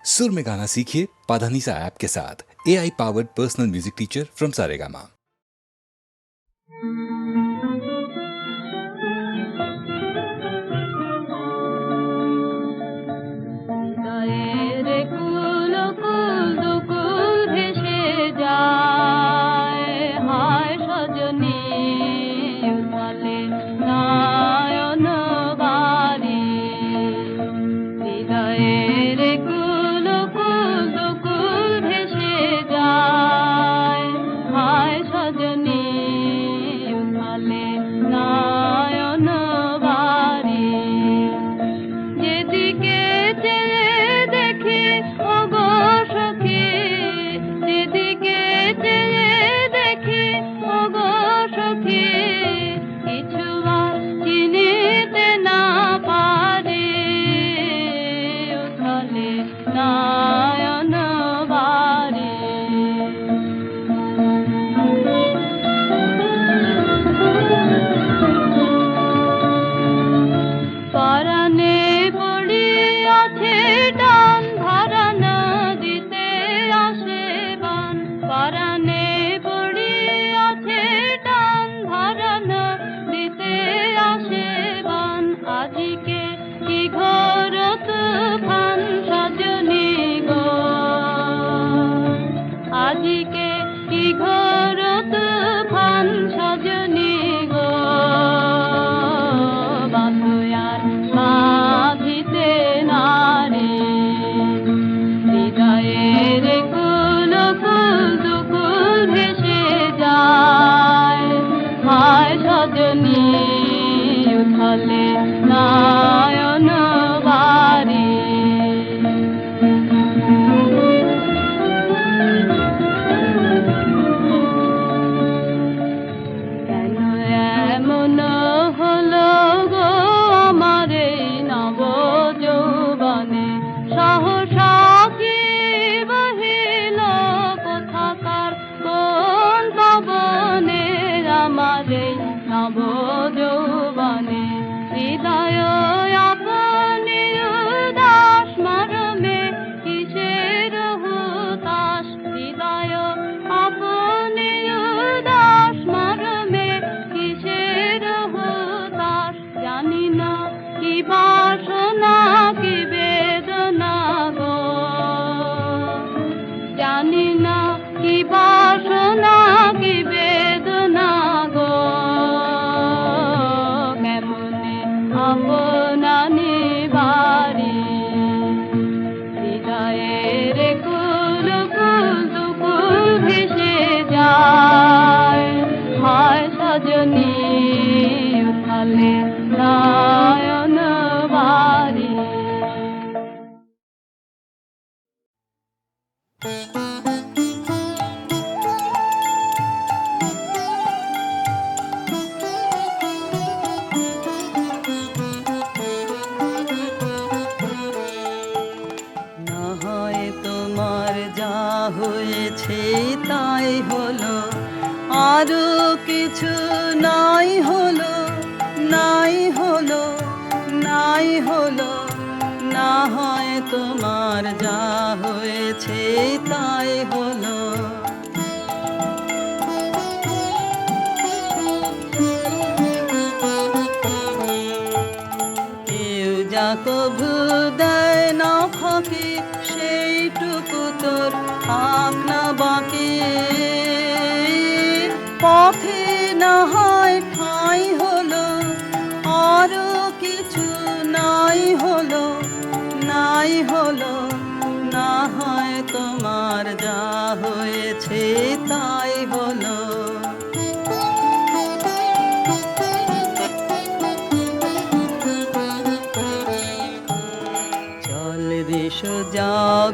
सुर में गाना सीखिए पाधानीसा ऐप के साथ। AI powered personal music teacher from Saregama.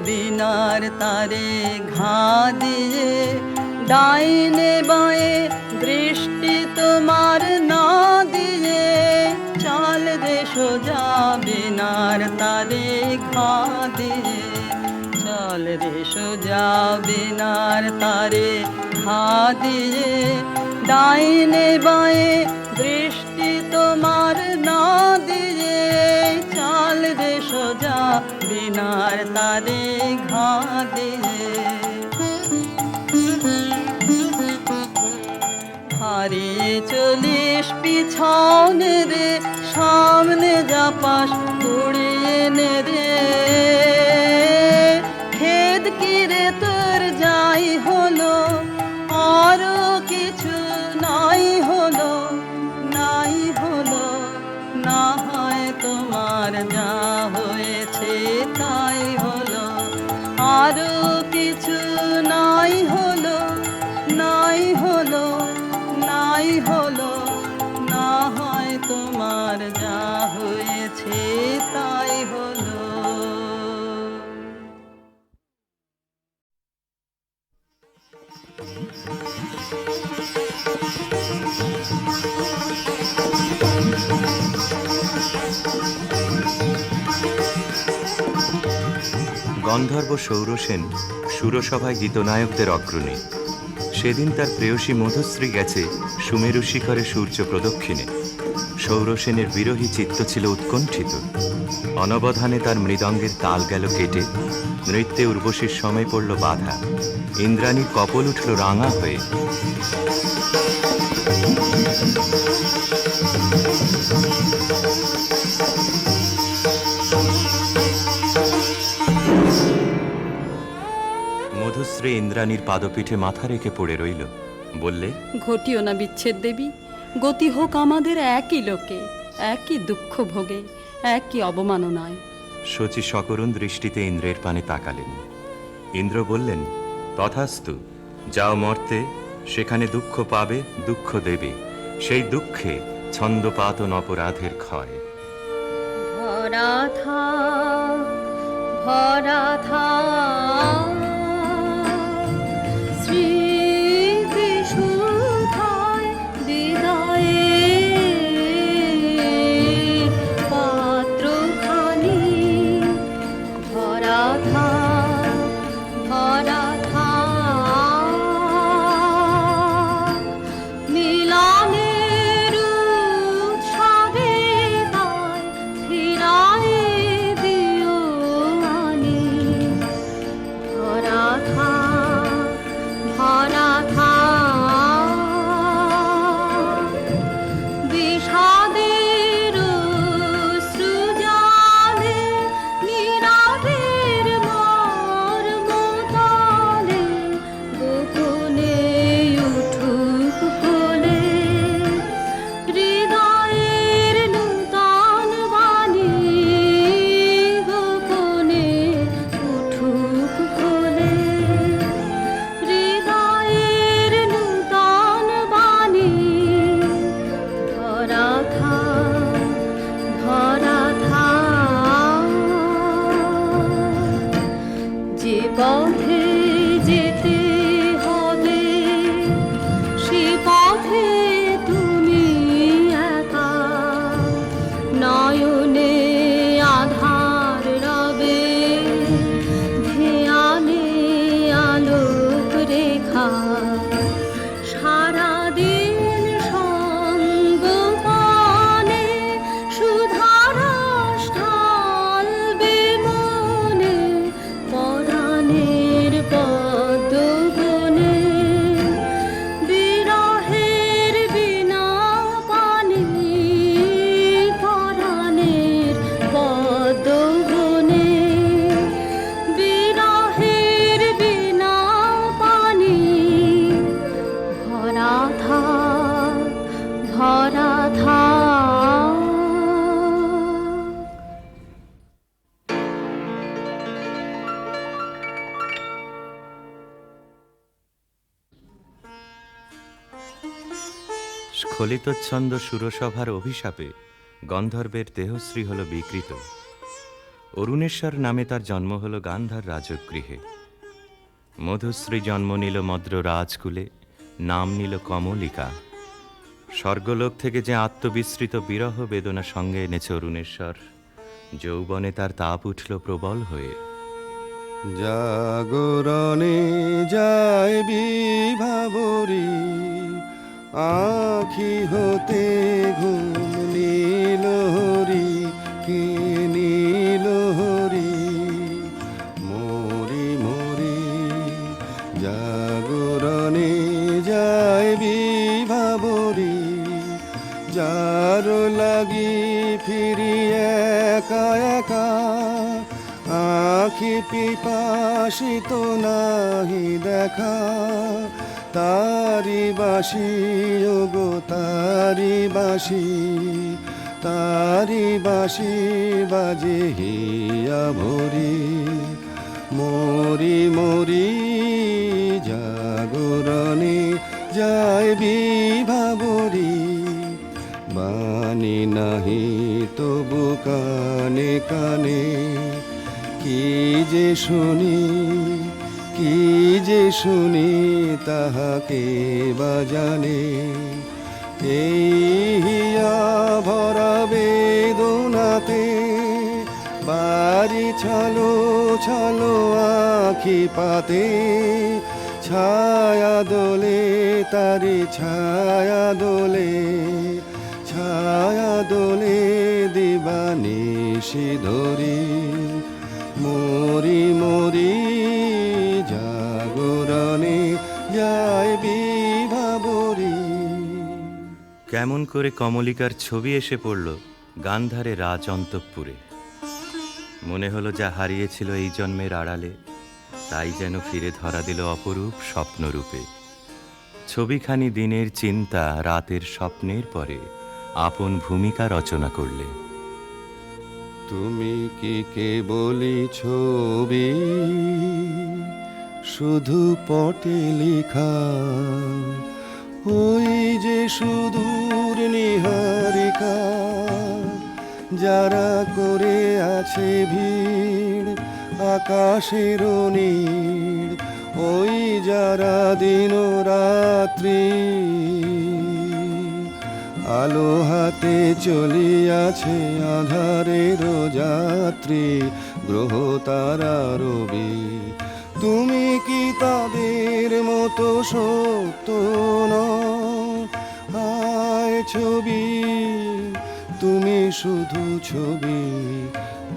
बिनार तारे घा दिए डाइने बाएं दृष्टि तुम्हार ना दिए चाल रे सोजा बिनार तारे घा दिए चाल रे सोजा बिनार तारे घा दिए डाइने बाएं दृष्टि तुम्हार ना दिए चाल চল রে সোজা বিনার তারে ঘা দিয়ে। হারিয়ে চলিস পিছনে রে, সামনে যাপাস কুড়িয়ে নে রে। খেদ কি রে তোর যাই হলো, আরো কিছু নাই হলো, নাই হলো। না হয় তোমার যা হয়েছে তাই হলো, আরো কিছু নাই হলো, নাই হলো, নাই হলো। না হয় তোমার যা হয়েছে তাই হলো। গন্ধর্ব সৌরসেন সুরসভায় গীতনায়কদের অগ্রণী। সেদিন তার প্রেয়সী মধুশ্রী গেছে সুমেরু শিখরে সূর্য প্রদক্ষিণে। সৌরসেনের বিরহী চিত্ত ছিল উৎকণ্ঠিত। অনবধানে তার মৃদঙ্গের তাল গেল কেটে, নৃত্যে উর্বশীর সময় পড়ল বাধা। ইন্দ্রাণীর কপল উঠল রাঙা হয়ে। মধুশ্রী ইন্দ্রাণীর পাদপীঠে মাথা রেখে পড়ে রইল। বললে, ঘটিও না বিচ্ছেদ দেবী, গতি হোক আমাদের একই লোকে, একই দুঃখ ভোগে, একই অবমাননায়। শচী সকরুণ দৃষ্টিতে ইন্দ্রের পানে তাকালেন। ইন্দ্র বললেন, তথাস্তু, যাও মর্তে, সেখানে দুঃখ পাবে, দুঃখ দেবে, সেই দুঃখে ছন্দপাতন অপরাধের ক্ষয়। ভরা থা ভরা থা স্মৃতিসুধায় বিদায়ে পাত্রখানি। ভরা থা ভরা থা মিলনের উৎসবে তাই ফিরায়ে দিও আনি। ভরা থা ভরা থা বিষাদের সৃজালে নীরবের মর্মতলে গোপনে উঠুক ফলে হৃদয়ের নূতন বাণী। গোপনে উঠুক ফলে হৃদয়ের নূতন বাণী। ভরা থা ভরা থা যে পথে যেতে হবে সে পথে তুমি একা। নয়নে আধার রবে, ধ্যানে আলোক রেখা। সারাদিন সঙ্গপানে সুধারস ঢালবে মনে, পরাণের পদ্মবনে। বিরহের বিনা পানি পরাণের পদ্মবনে। বিরহের বিনা পানি। ভরা থা ভরা থা। স্খলিতচ্ছন্দ সুরসভার অভিশাপে গন্ধর্বের দেহশ্রী হল বিকৃত। অরুণেশ্বর নামে তার জন্ম হল গান্ধার রাজগৃহে। মধুশ্রী জন্ম নিল মদ্র রাজকুলে, নাম নিল কমলিকা। স্বর্গলোক থেকে যে আত্মবিস্মৃত বিরহ বেদনা সঙ্গে এনেছে অরুণেশ্বর, যৌবনে তার তাপ উঠল প্রবল হয়ে। জাগরণে যায় বিভাবরী, আখি হতে ঘুম নীলহরি। কি একা একা আখি পিপাসিত নাহি দেখা, তারি বাসি ওগো তারি বাসি, তারি বাসি বাজে হিয়া ভরি, মরি মরি জাগরণে যায় বিভাবরী, বাণী নাহি তবু কানে কানে, কি যে শুনি কি যে শুনি তাহাকে বাজানে, এই হিয়া ভরা বেদনাতে বাড়ি ছালো ছালো আখি পাতে, ছায়া দোলে তারি ছায়া দোলে, ছায়া দোলে দিবানিশি ধরি, মরি মরি জাগরণে যায় বিভাবরী। কেমন করে কমলিকার ছবি এসে পড়ল গান্ধারে রাজ অন্তঃপুরে। মনে হলো যা হারিয়েছিল এই জন্মের আড়ালে, তাই যেন ফিরে ধরা দিল অপরূপ স্বপ্নরূপে। ছবিখানি দিনের চিন্তা রাতের স্বপ্নের পরে আপন ভূমিকা রচনা করলে। তুমি কি কেবলই ছবি, শুধু পটে লেখা, ওই যে সুদূর নিহারিকা, যারা করে আছে ভিড় আকাশের নীড়, ওই যারা দিন রাত্রি আলো হাতে চলিয়াছে আধারের যাত্রী, গ্রহ তারা রবি। তুমি কি তাদের মতো সত্য নও? হায় ছবি, তুমি শুধু ছবি,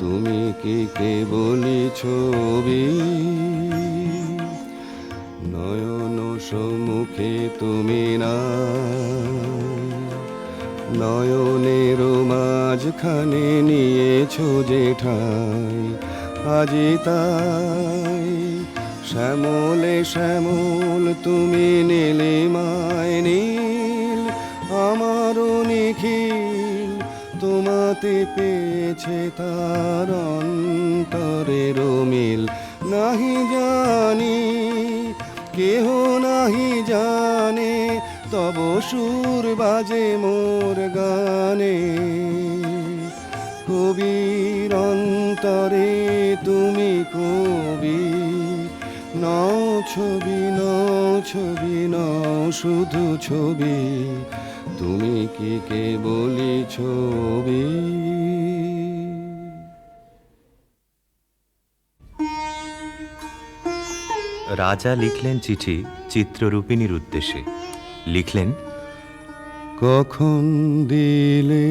তুমি কি কেবলই ছবি, নয়ন সম্মুখে তুমি না, নয়নের মাঝখানে নিয়েছো যে ঠাই, আজি তাই শ্যামলে শ্যামল তুমি নীলিমায় নীল, আমারও নিখিল তোমাতে পেয়েছে তার অন্তরের মিল। নাহি জানি কেহ নাহি জানে, তব সুর বাজে মোর গানে, কবির অন্তরে তুমি কবি, নও ছবি নও ছবি নও শুধু ছবি, তুমি কি কেবলই ছবি। রাজা লিখলেন চিঠি চিত্ররূপিণীর উদ্দেশ্যে। লিখলেন, কখন দিলে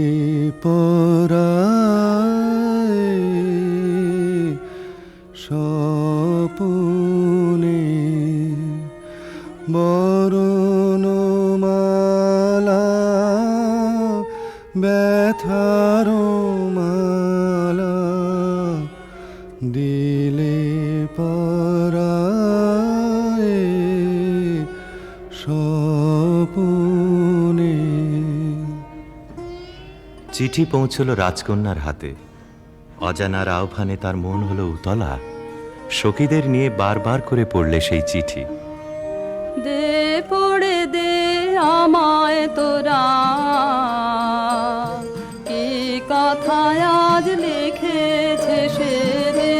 পরায় স্বপনে বরণমালা, ব্যথার মালা দিলে পরায় স্বপনে। চিঠি পৌঁছল রাজকন্যার হাতে। অজানার আহ্বানে তার মন হলো উতলা। সখীদের নিয়ে বারবার করে পড়লে সেই চিঠি। দে পড়ে দে আমায় তোরা, কি কথায় আজ লিখেছে সে রে,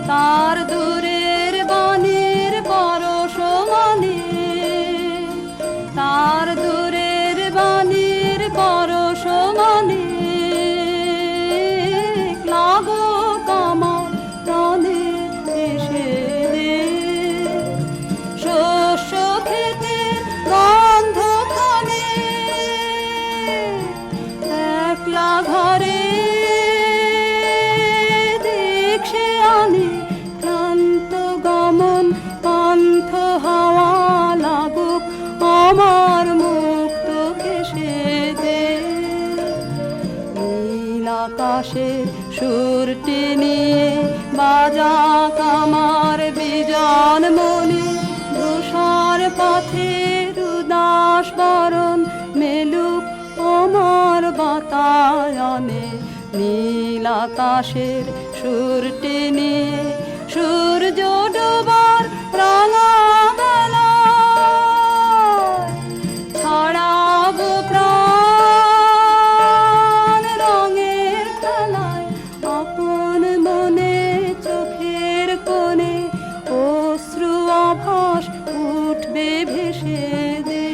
তার দূরের বাণীর পরশমণি, তার দূরের বাণীর পরশমণি, লাগো কামার প্রাণে এসে রে, শস্য খেতে গন্ধ খানে, একলা ঘরে দেখছে আনে প্রাণ যাক আমার বিজন মনে, ধূসর পথের উদাস বরণ মেলুক আমার বাতায়নে। নীল আকাশের সুর টেনে সূর্য ডোবার রাঙা বেলায় ছড়াবো প্রাণ রঙের খেলায়। আপন মনে চোখের কোণে অশ্রু আভাস উঠবে ভেসে দে।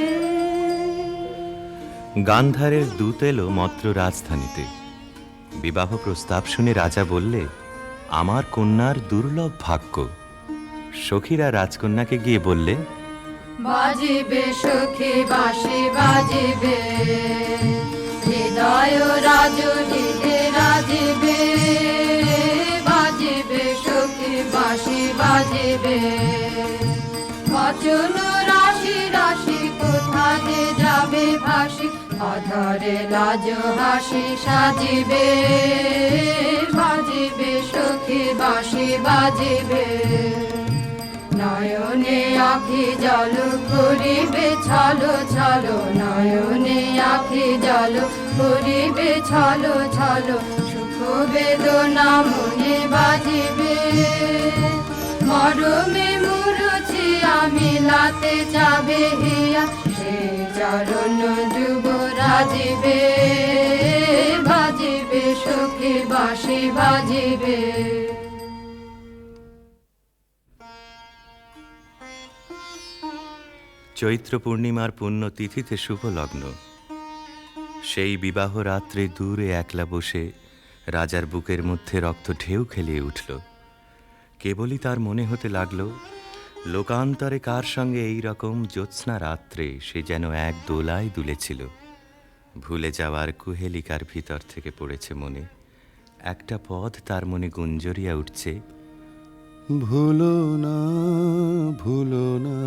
গান্ধারের দূত এলো মদ্র রাজধানীতে। বিবাহ প্রস্তাব শুনে রাজা বললে, আমার কন্যার দুর্লভ ভাগ্য। সখীরা রাজকন্যাকে গিয়ে বললে, বাজিবে সখী বাঁশি বাজিবে, হৃদয় রাজনীতে রাজিবে। বাজিবে সখী বাঁশি বাজিবে, বচন রাশি রাশি কোথা যে যাবে ভাসি। অধরে লাজ হাসি সাজিবে, বাজিবে সখী বাঁশি বাজিবে। নয়নে আখি জল করিবে ছলো ছলো, নয়নে আখি জল করিবে ছলো ছলো। সুখ বেদনা মনে বাজিবে, মরমে মুরুছি আমি লাতে যাবে হিয়া। সে চরণ যুব রাজিবে, বাজিবে সখী বাঁশি বাজিবে। চৈত্র পূর্ণিমার পুণ্য তিথিতে শুভ লগ্ন। সেই বিবাহ রাত্রে দূরে একলা বসে রাজার বুকের মধ্যে রক্ত ঢেউ খেলিয়ে উঠল। কেবলই তার মনে হতে লাগল, লোকান্তরে কার সঙ্গে এই রকম জ্যোৎস্না রাত্রে সে যেন এক দোলায় দুলেছিল। ভুলে যাওয়ার কুহেলিকার ভিতর থেকে পড়েছে মনে। একটা পদ তার মনে গুঞ্জরিয়া উঠছে, ভুলো না ভুলো না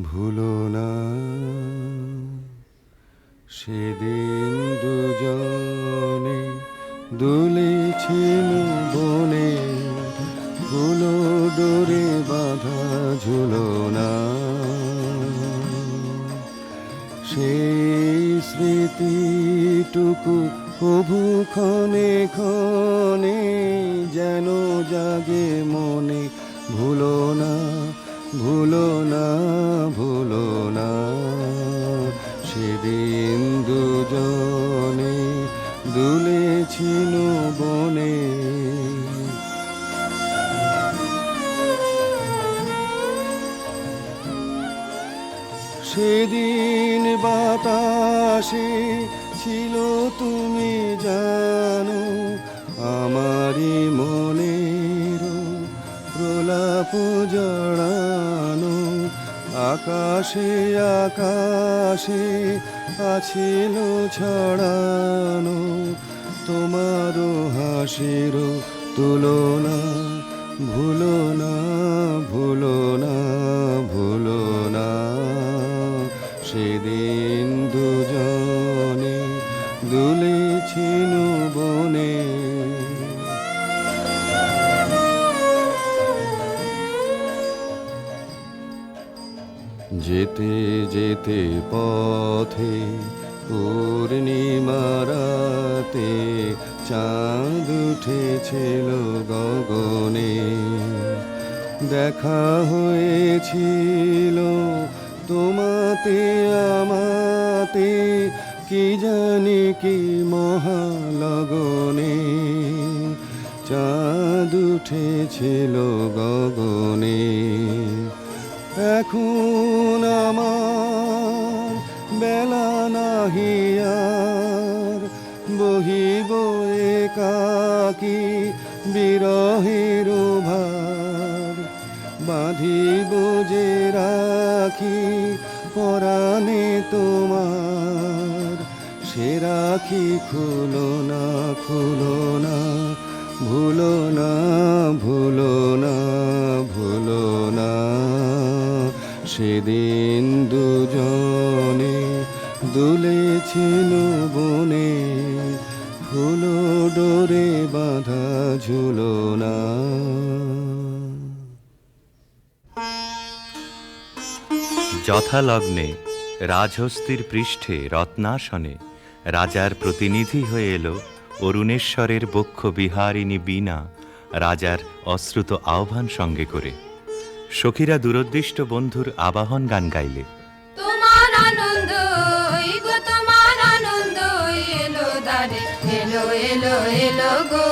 ভুলো না, সেদিন দুজনে দুলেছিল বনে, ফুলো ডোরে বাঁধা ঝুলো না। সেই স্মৃতিটুকু প্রভু ক্ষণে ক্ষণে যেন জাগে মনে। ভুলো না ভুলো না ভুলো না, সেদিন দুজনে দুলেছিল বনে। সেদিন বাতাসে ছিল তুমি জানো, আমারই মনের প্রলাপ জড়ানো। আকাশে আকাশে আছিল ছড়ানো, তোমারও হাসির তুলনা। ভুলো না ভুলো না ভুলো না, সেদিন দুজনে দুলেছিল বনে। যেতে যেতে পথে পূর্ণিমা রাতে চাঁদ উঠেছিল গগনে। দেখা হয়েছিল তোমাতে আমাতে, কি জানি কি মহালগনে। চাঁদ উঠেছিল গগনে। এখন আমার বেলা নাহি আর, বহিব একাকী বিরহের ভার। বাঁধিব যে রাখি পরাণে তোমার, সে রাখি খুলো না খুলো না। ভুলো না ভুলো না ভুলো না, সেদিন দুজনে দুলেছিল বনে। ফুলো ডোরে বাঁধা ঝুলনা। যথালগ্নে রাজহস্তির পৃষ্ঠে রত্নাসনে রাজার প্রতিনিধি হয়ে এলো অরুণেশ্বরের বক্ষ বিহারিণী বীণা, রাজার অশ্রুত আহ্বান সঙ্গে করে। সখীরা দূরদৃষ্ট বন্ধুর আবাহন গান গাইলে। তোমার আনন্দ গো, তোমার আনন্দ এলো দ্বারে, এলো এলো এলো গো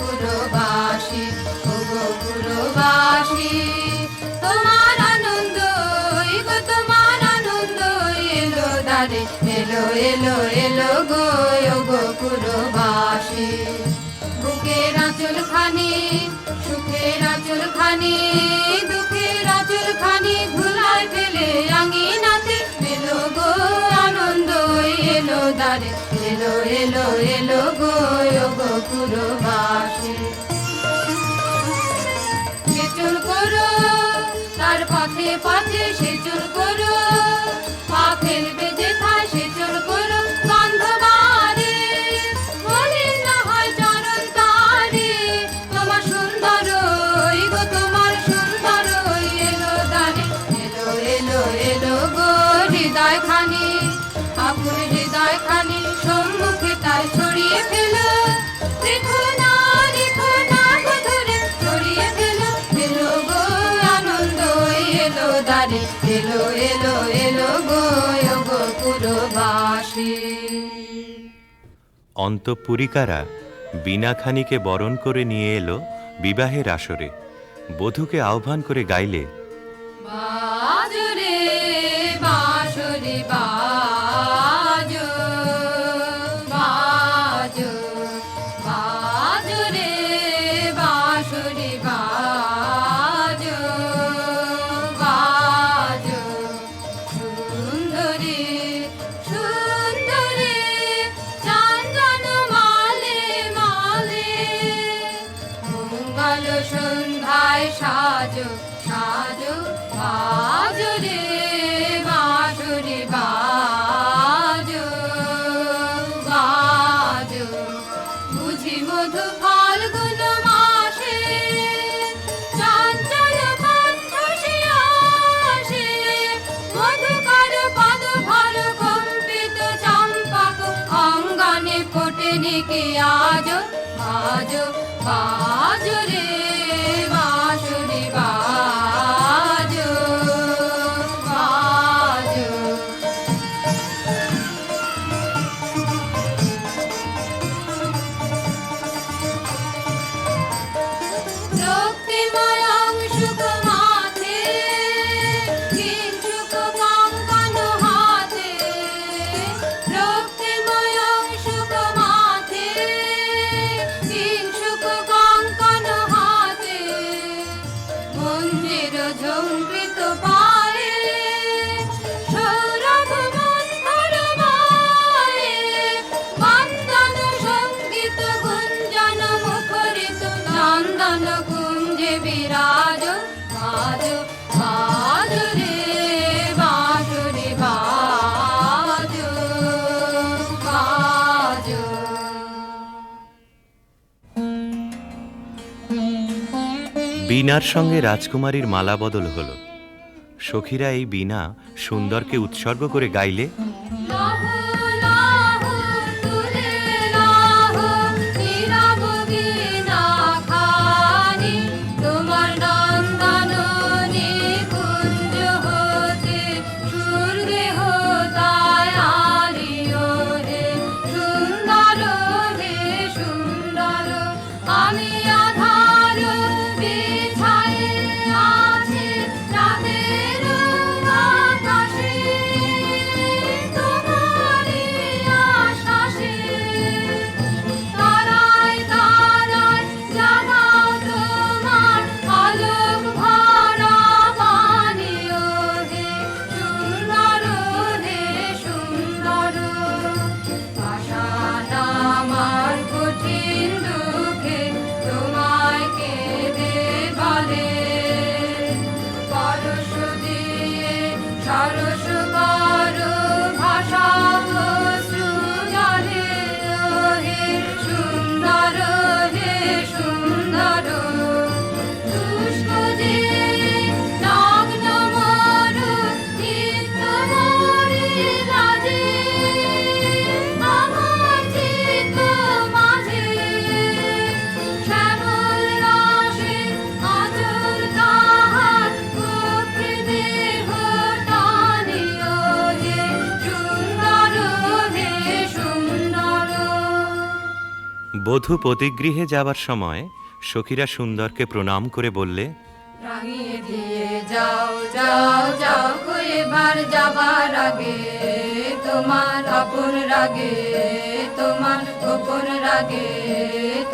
পুরবাসী, ও গো পুরবাসী। তোমার আনন্দ গো, তোমার আনন্দ এলো দ্বারে, এলো এলো এলো গো পুরবাসী। বুকের আঁচল খানি, সুখের আঁচল খানি, দুঃখের আঁচল খানি ধুলায় ফেলে আঙিনাতে এলো গো আনন্দ এলো দ্বারে, এলো এলো এলো গো পুরবাসী। সেচন করো তার পথে পথে, সেচন করো পা ফেলবে যেথায়, সেচন করো গন্ধবারে মলিন না হয় চরণ তারে। তোমার সুন্দর গো, তোমার সুন্দর এলো দ্বারে, এলো এলো এলো গো হৃদয় খানি, আকুল হৃদয় খানি সম্মুখে তাই ছড়িয়ে ফেলো। দেখো না গো ধরে ছড়িয়ে ফেলো, এলো গো আনন্দ এলো দ্বারে, এলো এলো এলো গো পুরবাসী। অন্তঃপুরিকারা বীণাখানিকে বরণ করে নিয়ে এলো বিবাহের আসরে। বধূকে আহ্বান করে গাইলে। বাজো রে বাঁশরি বাজো, বাজো বাজো রে বাঁশরি বাজো, বাজো সুন্দরী সুন্দরী চন্দন মালে মালে, মঙ্গল সন্ধ্যায় সাজো সাজো, বাজো রে বাঁশরি বাজো, বাজো বুঝি মধু ফাল্গুন মাসে চঞ্চল কণ্ঠ সে আসে, মধুকর পদ ভর কম্পিত চম্পক অঙ্গনে ফোটে নিকে আজো, আজো বাজো রে বাঁশরি বাজো, বাজো। রক্তিময় অংশুক মাথে, কিঞ্চুক কঙ্কণ হাতে, রক্তিময় অংশুক মাথে, কিঞ্চুক কঙ্কণ হাতে, মঞ্জির ঝঙ্কৃত পায়ে, সৌরভ মন্থর মায়ে, বন্দন সঙ্গীত গুঞ্জন মুখরিত নন্দন কুঞ্জে বিরাজ, বাজো বাজো রে বাঁশরি বাজো, বাজো। বীণার সঙ্গে রাজকুমারীর মালা বদল হলো। সখীরা এই বীণা সুন্দরকে উৎসর্গ করে গাইলে। লাহো লাহো তুলে লাহো নীরব বীণা খানি, তোমার নন্দন নিকুঞ্জ হতে সুরদেহ তাই আলিও হে সুন্দর, হে সুন্দর। আমি আধার বিছায়ে আছে রাতের আকাশে, তোমার বধূ পতিগৃহে যাবার সময় সখীরা সুন্দরকে প্রণাম করে বললে, রাঙিয়ে দিয়ে যাও যাও যাও গো এবার যাবার আগে, তোমার আপন রাগে তোমার গোপন রাগে,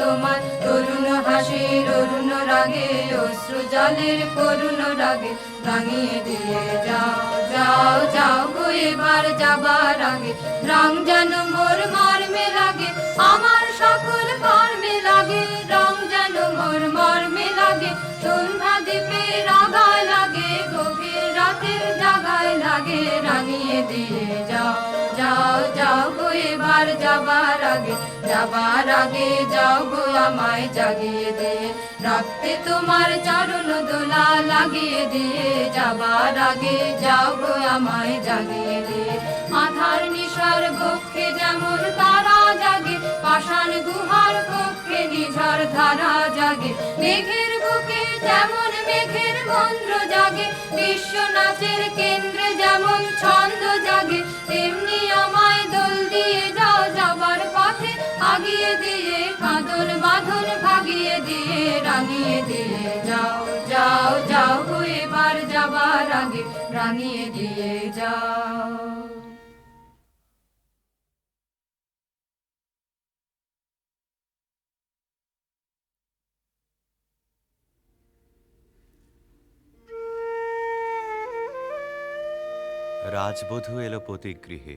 তোমার তরুণ হাসির অরুণ রাগে অশ্রু জলের করুণ রাগে, রাঙিয়ে দিয়ে যাও যাও যাও গো এবার যাবার আগে, রং যেন মোর মর্মে লাগে আমার সকল কর্মে লাগে, রং যেন মোর মর্মে লাগে সন্ধ্যা দ্বীপের আগায় লাগে, গভীর রাতের জাগায় লাগে, রাঙিয়ে দিয়ে যাও যাও যাও গো এবার যাবার আগে, যাবার আগে যাও গো আমায় জাগিয়ে দিয়ে, রাখতে তোমার চরণ দোলা লাগিয়ে দিয়ে, যাবার আগে যাও গো আমায় জাগিয়ে দিয়ে, আধার নিশার বক্ষে যেমন তারা জাগে, পাষাণ গুহার কক্ষে নিঝড় ধারা জাগে, মেঘের বুকে যেমন মেঘের মন্ত্র জাগে, বিশ্ব নাচের কেন্দ্রে যেমন ছন্দ জাগে, তেমনি আমায় দোল দিয়ে যাও যাবার পথে আগিয়ে দিয়ে, কাঁদন বাঁধন ভাগিয়ে দিয়ে, রাঙিয়ে দিয়ে যাও যাও যাও গো এবার যাবার আগে, রাঙিয়ে দিয়ে যাও। রাজবধূ এলো পতিগৃহে।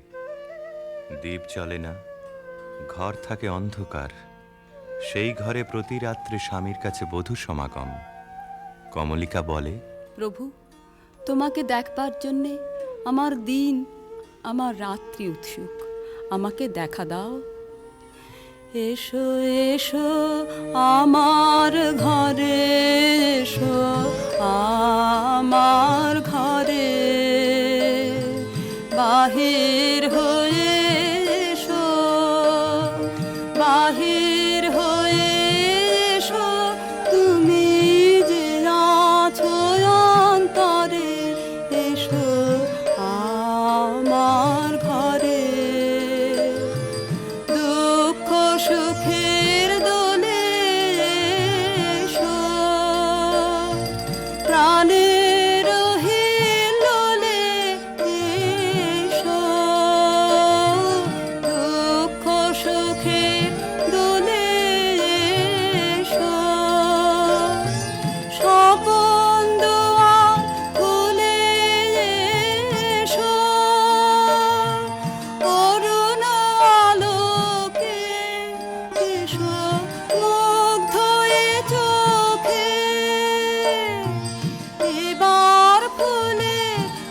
দীপ জ্বলে না, ঘর থাকে অন্ধকার। সেই ঘরে প্রতি রাত্রে স্বামীর কাছে বধূ সমাগম। কমলিকা বলে, প্রভু, তোমাকে দেখবার জন্যে আমার দিন আমার রাত্রি উৎসুক, আমাকে দেখা দাও। এসো এসো আমার ঘরে, এসো আমার ঘরে, বাহির হয়ে এসো, বাহির হয়ে এসো, তুমি যে আছো অন্তরে, এসো আমার ঘরে। দুঃখ সুখের দোলে এসো, প্রাণের হিল্লোলে এসো, দুঃখ সুখের দোলে এসো, স্বপন দুয়ার খুলে এসো, করুণ আলোকে এসো, মুগ্ধ এ চোখে, এবার ফুলে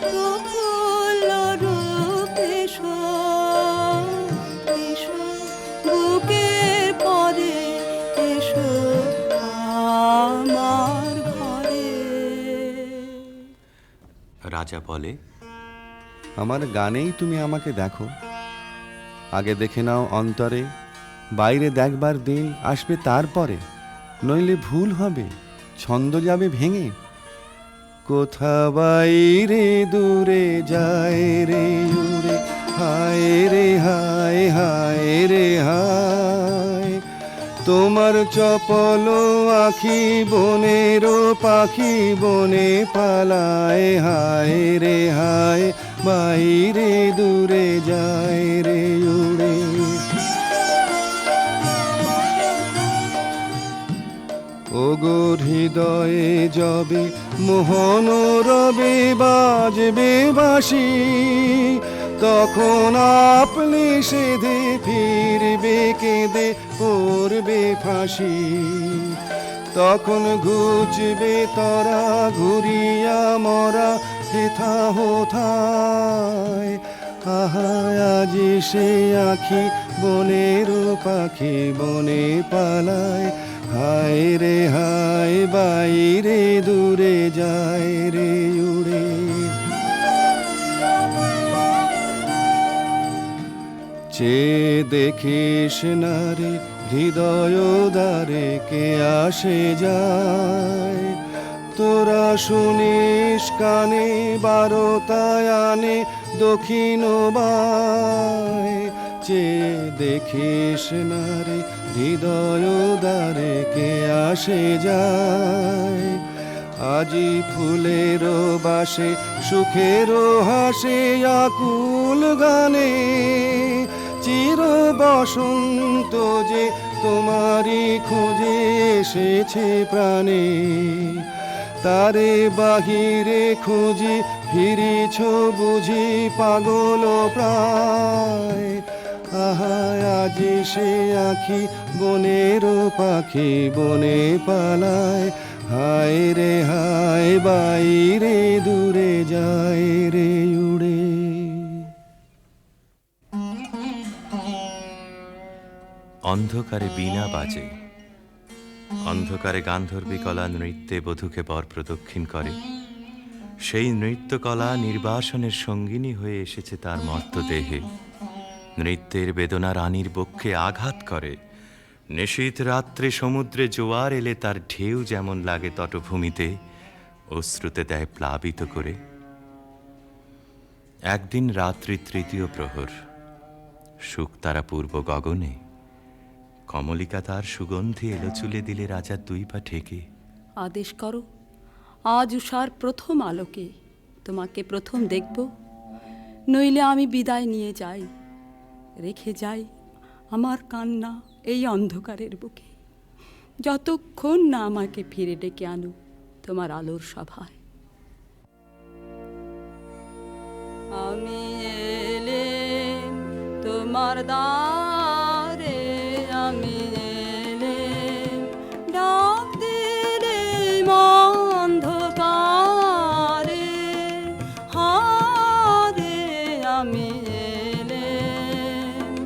প্রফুল্ল রূপ এসো, এসো বুকের পরে, এসো আমার ঘরে। রাজা বলে, আমার গানেই তুমি আমাকে দেখো, আগে দেখে নাও অন্তরে, বাইরে দেখবার দিন আসবে তারপরে, নইলে ভুল হবে, ছন্দ যাবে ভেঙে। কোথা বাইরে দূরে যায় রে উড়ে, হায় রে হায়, হায় রে হায়, তোমার চপল আখি বনের পাখি বনে পালায়, হায় রে হায়, বাইরে দূরে যায় রে উড়ে। ওগো হৃদয়ে যবে মোহন রবে বাজবে বাঁশি, তখন আপনি সেধে ফিরবে কেঁদে পড়বে ফাঁসি, তখন ঘুচবে তরা ঘুরিয়া মরা হেথা হোথায়, আহা আজি সে আখি বনের পাখি বনে পালায়, হায় রে হায়, বাইরে দূরে যায় রে উড়ে। চেয়ে দেখিস না রে হৃদয় দ্বারে কে আসে যায়, তোরা শুনিস কানে বারোটায় আনে দক্ষিণ বায়, চেয়ে দেখিস না রে হৃদয় দ্বারে কে আসে যায়। আজি ফুলের বাসে সুখের হাসে আকুল গানে চির বসন্ত যে তোমারই খোঁজে এসেছে প্রাণে। তারে বাহিরে খুঁজি ফিরিছ বুঝি পাগল প্রায়। আহা আজি সে আখি বনের পাখি বনে পালায়। হায় রে হায় বাইরে দূরে যায় রে উড়ে। অন্ধকারে বীণা বাজে, অন্ধকারে গান্ধর্বী কলা নৃত্যে বধূকে বর প্রদক্ষিণ করে। সেই নৃত্যকলা নির্বাসনের সঙ্গিনী হয়ে এসেছে তার মর্তদেহে। নৃত্যের বেদনা রানীর বক্ষে আঘাত করে। নিশীথ রাত্রে সমুদ্রে জোয়ার এলে তার ঢেউ যেমন লাগে তটভূমিতে, অশ্রুতে দেয় প্লাবিত করে। একদিন রাত্রি তৃতীয় প্রহর, শুকতারা পূর্ব গগনে, কমলিকা তার সুগন্ধি এলো চুলে দিলে রাজার দুই পা ঠেকে। আদেশ করো, আজ উষার প্রথম আলোকে তোমাকে প্রথম দেখব, নইলে আমি বিদায় নিয়ে যাই, রেখে যাই আমার কান্না এই অন্ধকারের বুকে, যতক্ষণ না আমাকে ফিরে ডেকে আনো তোমার আলোর সভায়। আমি এলেম তোমার দ্বারে, আমি এলেম ডাক দিলেম অন্ধকারে, হারে আমি এলেম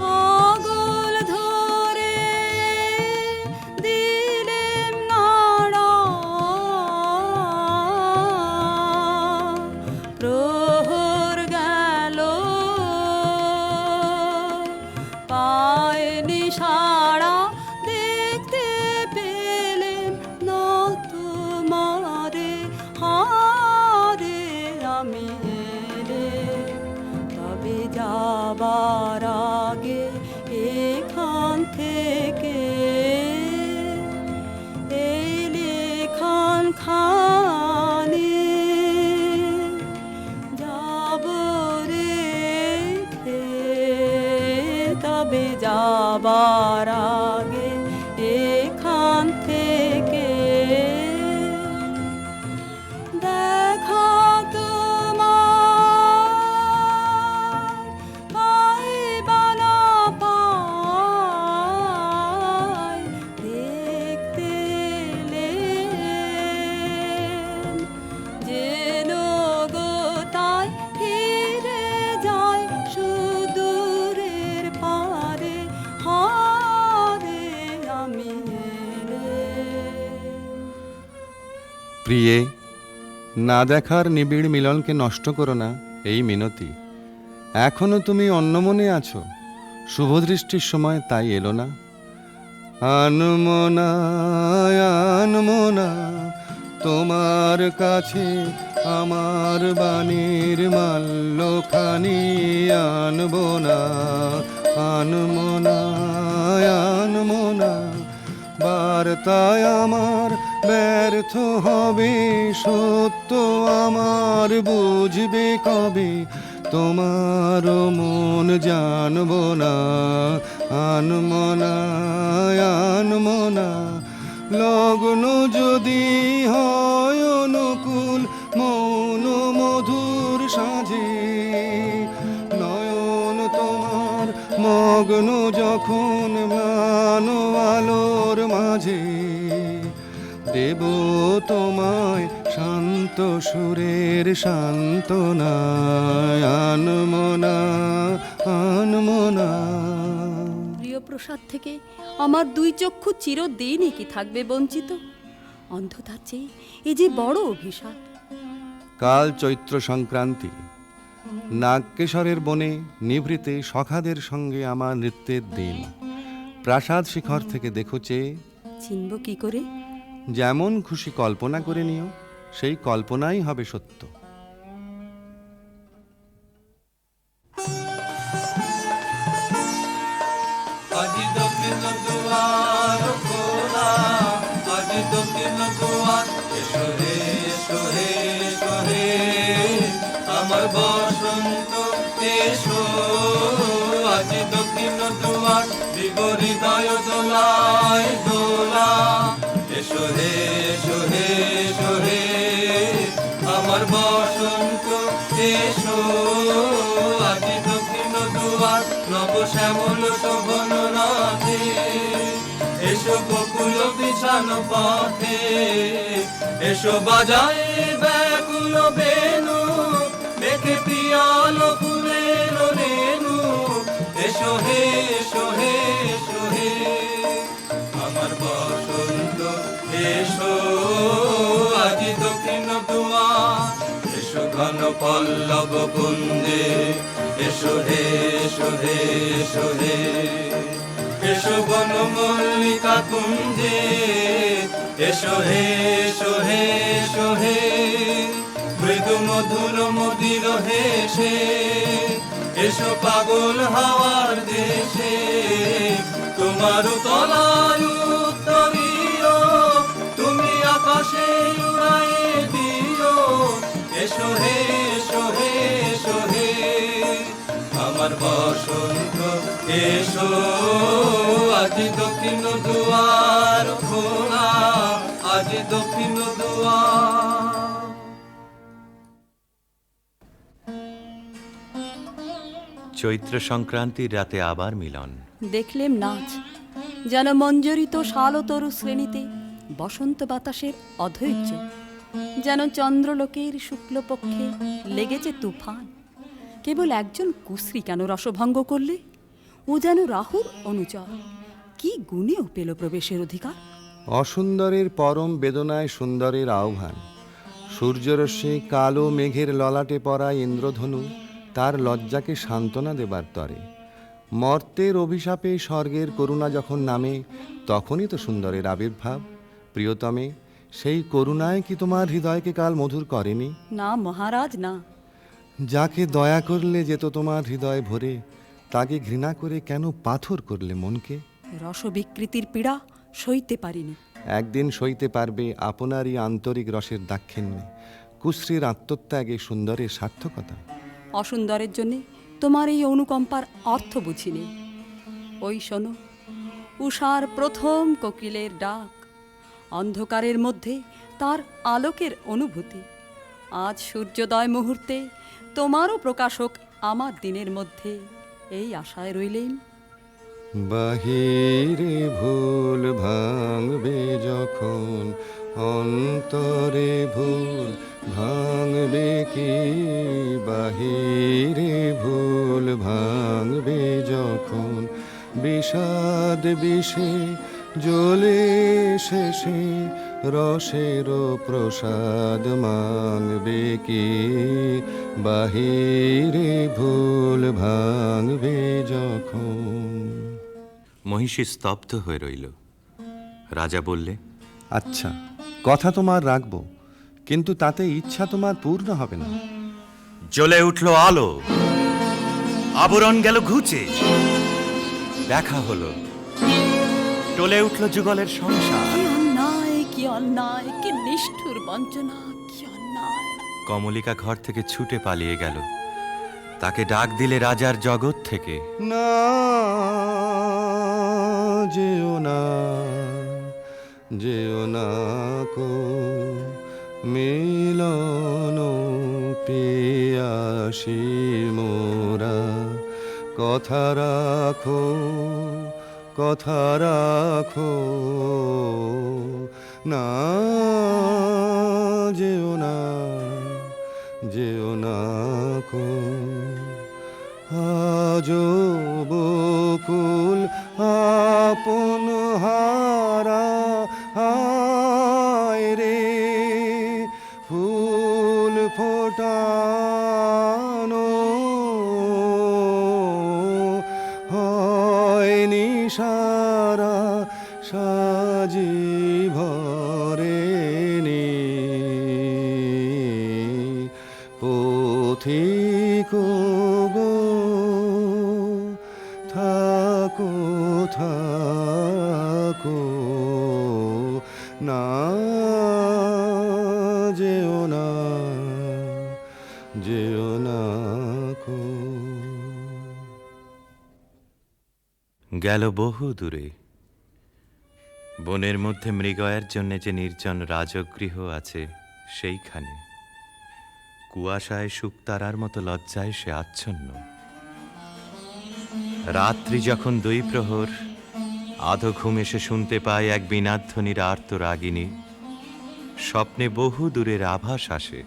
পাগল ধরে দিলেম নাড়া, প্রহর গেল পায়নি সাড়া, দেখতে পেলেম না তোমারে, হারে আমি এলেম তবে যাবার আগে এখান থেকে এই লেখান খানি যাব রেখে, তবে যাবার আগে এখান থেকে দেখা তোমার পাইবা না পাই, দেখতে এলেম যেন গো তাই ফিরে যায় সুদূরের পারে, হারে আমি এলেম। প্রিয়ে, না দেখার নিবিড় মিলনকে নষ্ট করো না এই মিনতি। এখনো তুমি অন্যমনে আছো, শুভদৃষ্টির সময় তাই এলো না। আনমনা আনমনা তোমার কাছে আমার বাণীর মাল্যখানি আনবো না। আনমনা আনমনা বার্তায় আমার ব্যর্থ হবে, সত্য আমার বুঝবে কবে, তোমার মন জানবো না। আনমনা আনমনা লগ্ন যদি হয় অনুকূল মৌন মধুর সাজে, নয়ন তোমার মগ্ন যখন ম্লান আলোর মাঝে, দেব তোমায় শান্ত সুরের সান্ত্বনা। আনমনা আনমনা। প্রিয় প্রসাদ থেকে আমার দুই চক্ষু চিরদিনই কি থাকবে বঞ্চিত? অন্ধতার চেয়ে এ যে বড় অভিশাপ। কাল চৈত্র সংক্রান্তি, নাগকেশরের বনে নিভৃতে সখাদের সঙ্গে আমার নৃত্যের দিন। প্রাসাদ শিখর থেকে দেখো চেয়ে, চিনব কি করে? যেমন খুশি কল্পনা করে নিও, সেই কল্পনাই হবে সত্য। আমার বসন্ত এসো, আজ দক্ষিণ দুয়ার দিব হৃদয় দোলায় দোলা। এসো হে এসো হে এসো হে আমার বসন্ত এসো, আজ দক্ষিণ দুয়ার নব শ্যামল শোভন রাধে। এসো বকুল বিছানো পথে, এসো বাজায় ব্যাকুল বেনু, মেঘে পিয়াল ফুলের রেণু। এসো হে এসো হে এসো হে আমার বসন্ত এসো, আজ দক্ষিণ দুয়ার। এসো ঘন পল্লব কুঞ্জে, এসো হে এসো হে এসো হে এসো বন মল্লিকা কুঞ্জে, এসো হে এসো হে এসো হে মৃদু মধুর মদির হেসে। এসো পাগল হাওয়ার দেশে, তোমার তলায় উত্তরীয়, তুমি আকাশে উড়ায়ে দিও। এসো হে এসো হে এসো হে আমার বসন্ত এসো, আজ দক্ষিণ দুয়ার খোলা, আজ দক্ষিণ দুয়ার। চৈত্র সংক্রান্তির রাতে আবার মিলন। দেখলেম নাচ, যেন মঞ্জরিত শালতরু শ্রেণীতে বসন্ত বাতাসের অধৈর্য, যেন চন্দ্রলোকের শুক্লপক্ষে লেগেছে তুফান। কেবল একজন কুশ্রী কেন রসভঙ্গ করলে? ও যেন রাহুর অনুচর, কি গুণেও পেল প্রবেশের অধিকার। অসুন্দরের পরম বেদনায় সুন্দরের আহ্বান। সূর্যরশ্মি কালো মেঘের ললাটে পড়া ইন্দ্রধনু তার লজ্জাকে সান্ত্বনা দেবার তরে। মর্তের অভিশাপে স্বর্গের করুণা যখন নামে, তখনই তো সুন্দরের আবির্ভাব। প্রিয়তমে, সেই করুণায় কি তোমার হৃদয়কে কাল মধুর করেনি? না মহারাজ না। যাকে দয়া করলে যেত তোমার হৃদয় ভরে, তাকে ঘৃণা করে কেন পাথর করলে মনকে? রসবিকৃতির পীড়া সইতে পারিনি। একদিন সইতে পারবে আপনারই আন্তরিক রসের দাক্ষিণ্যে, কুশ্রীর আত্মত্যাগে সুন্দরের সার্থকতা। অসুন্দরের জন্যে তোমার এই অনুকম্পার অর্থ বুঝিনি। ওই শোনো, উষার প্রথম কোকিলের ডাক, অন্ধকারের মধ্যে তার আলোকের অনুভূতি। আজ সূর্যোদয় মুহূর্তে তোমারও প্রকাশক আমার দিনের মধ্যে, এই আশায় রইলেন। বাহিরে ভুল ভাঙবে যখন, অন্তরে ভুল ভাঙবে কি? বাহিরে ভুল ভাঙবে যখন, বিষাদ বিষে জ্বলে শেষে রসের প্রসাদ মাংবে কি? বাহিরে ভুল ভাঙবে যখন। মহিষী স্তব্ধ হয়ে রইল। রাজা বললে, আচ্ছা, কথা তোমার রাখবো, কিন্তু তাতে ইচ্ছা তোমার পূর্ণ হবে না। জ্বলে উঠল আলো, আবরণ গেল ঘুচে, দেখা হলো, টলে উঠল যুগলের সংসার। কি অন্যায়, কি অন্যায়, কি নিষ্ঠুর বঞ্চনা, কি অন্যায়। কমলিকা ঘর থেকে ছুটে পালিয়ে গেল। তাকে ডাক দিলে রাজার জগৎ থেকে, না যেও না, যেও না কো মিলন পিয়াসী মোরা। কথা রাখো, কথা রাখো, না যেও না, যেও না কো। আজো বকুল আপন হারা, হায় রে ফুল ফোটানো হয়নি সারা, সাজি ভরেনি পথিক গো, থাকো থাকো, না যেও না, যেও না কো। গেল বহু দূরে, বনের মধ্যে মৃগয়ের জন্য যে নির্জন রাজগৃহ আছে সেইখানে কুয়াশায় শুকতারার মতো লজ্জায় সে আচ্ছন্ন। রাত্রি যখন 2 প্রহর, আধো ঘুম এসে শুনতে পায় এক বীণাধ্বনির আর্ত রাগিনী। স্বপ্নে বহু দূরের আভাস আসে,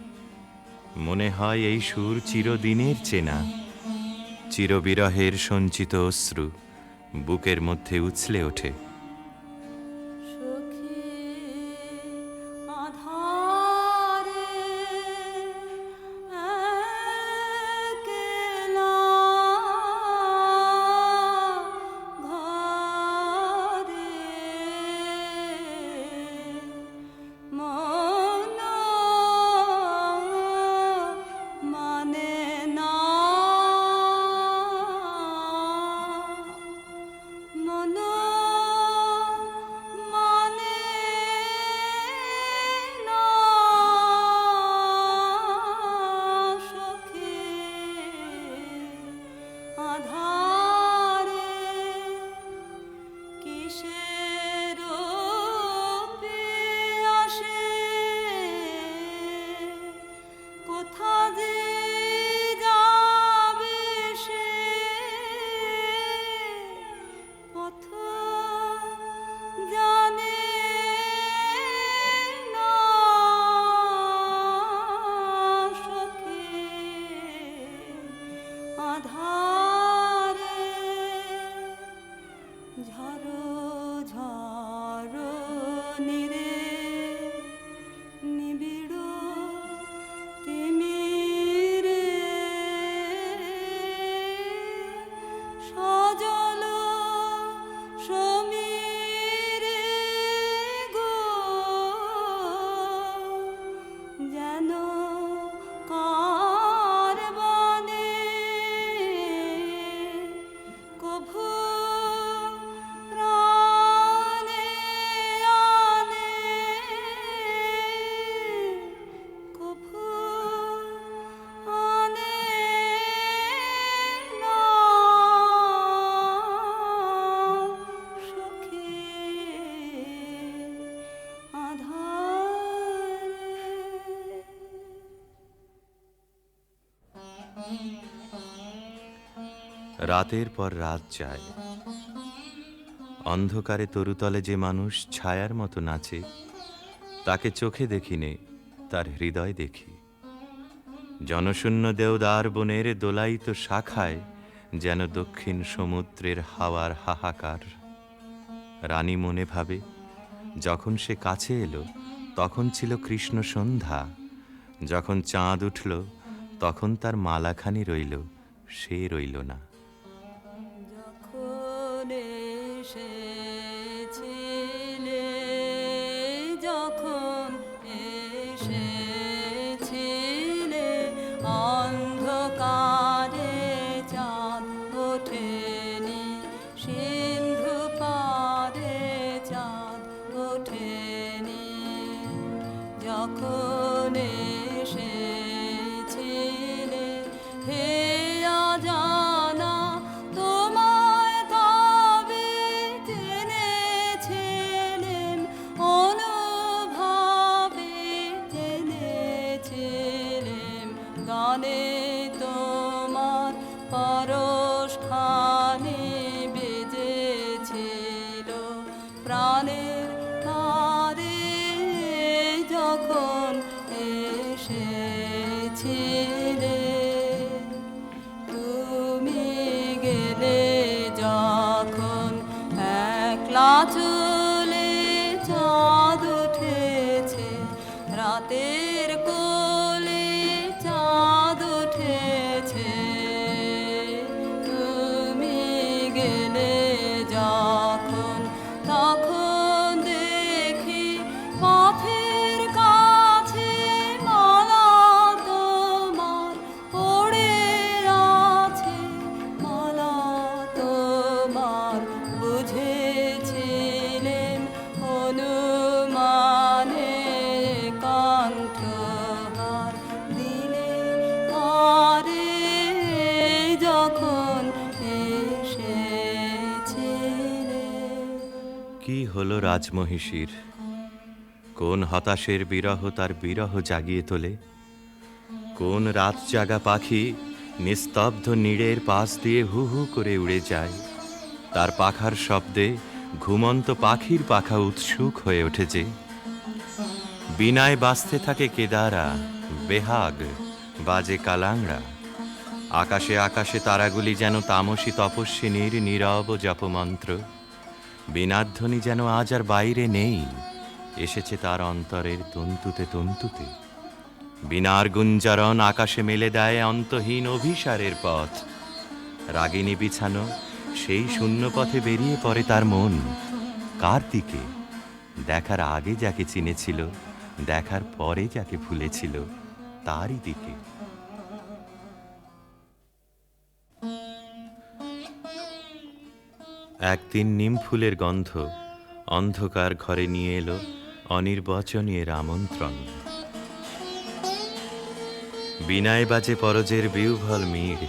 মনে হয় এই সুর চিরদিনের চেনা। চিরবিরহের সঞ্চিত অশ্রু বুকের মধ্যে উছলে ওঠে। সখী আধারে একলা ঘরে মন মানে না, মন মানে না সখী আধারে কিসের আসে, কোথা যে যাবে সে পথ জানে না সখী আধারে ঝড়ো ঝড়ো নিরে নিবিড় তিমিরে সজল সমীরে গো যেন কার বনে কভু প্রাণে আনে, কভু আনে না সখী আধারে। রাতের পর রাত যায়, অন্ধকারে তরুতলে যে মানুষ ছায়ার মতো নাচে, তাকে চোখে দেখিনে, তার হৃদয় দেখি। জনশূন্য দেওদার বনের দোলায়িত শাখায় যেন দক্ষিণ সমুদ্রের হাওয়ার হাহাকার। রানী মনে ভাবে, যখন সে কাছে এলো তখন ছিল কৃষ্ণ সন্ধ্যা, যখন চাঁদ উঠল তখন তার মালাখানি রইল, সে রইল না। যখন এসেছিলে, যখন এসেছিলে, অন্ধকারে চাঁদ ওঠেনি, সিন্ধু পারে চাঁদ ওঠেনি। যখন এসেছিলে হে অজানা, তোমায় তবে জেনেছিলেম, অনুভবে জেনেছিলেম। গানে তোমার পরশখানি বেজেছিল, প্রাণের তারে যখন এসেছিলে। তুমি গেলে যখন একলা চলে, চাঁদ উঠেছে রাতের কোলে, চাঁদ উঠেছে। তুমি গেলে যখন, তখন দেখি পথের কাছে মালা তোমার পড়ে আছে, মালা তোমার বুঝেছিলেন অনুমানে কণ্ঠ হলো রাজমহিষীর। কোন হতাশের বিরহ তার বিরহ জাগিয়ে তোলে, কোন রাত জাগা পাখি নিস্তব্ধ নীড়ের পাশ দিয়ে হু হু করে উড়ে যায়। তার পাখার শব্দে ঘুমন্ত পাখির পাখা উৎসুক হয়ে ওঠেছে। বিনায় বাজতে থাকে কেদারা, বেহাগ বাজে কালাংড়া। আকাশে আকাশে তারাগুলি যেন তামসী তপস্বিনীর নীরব জপমন্ত্র। বীণাধ্বনি যেন আজ আর বাইরে নেই, এসেছে তার অন্তরের তন্তুতে তন্তুতে। বীণার গুঞ্জরণ আকাশে মেলে দেয় অন্তহীন অভিসারের পথ। রাগিনী বিছানো সেই শূন্য পথে বেরিয়ে পড়ে তার মন। কার দিকে? দেখার আগে যাকে চিনেছিল, দেখার পরে যাকে ভুলেছিল, তারই দিকে। একদিন নিম ফুলের গন্ধ অন্ধকার ঘরে নিয়ে এলো অনির্বচনীয় আমন্ত্রণ। বিনায় বাজে পরজের বিউভল মীর।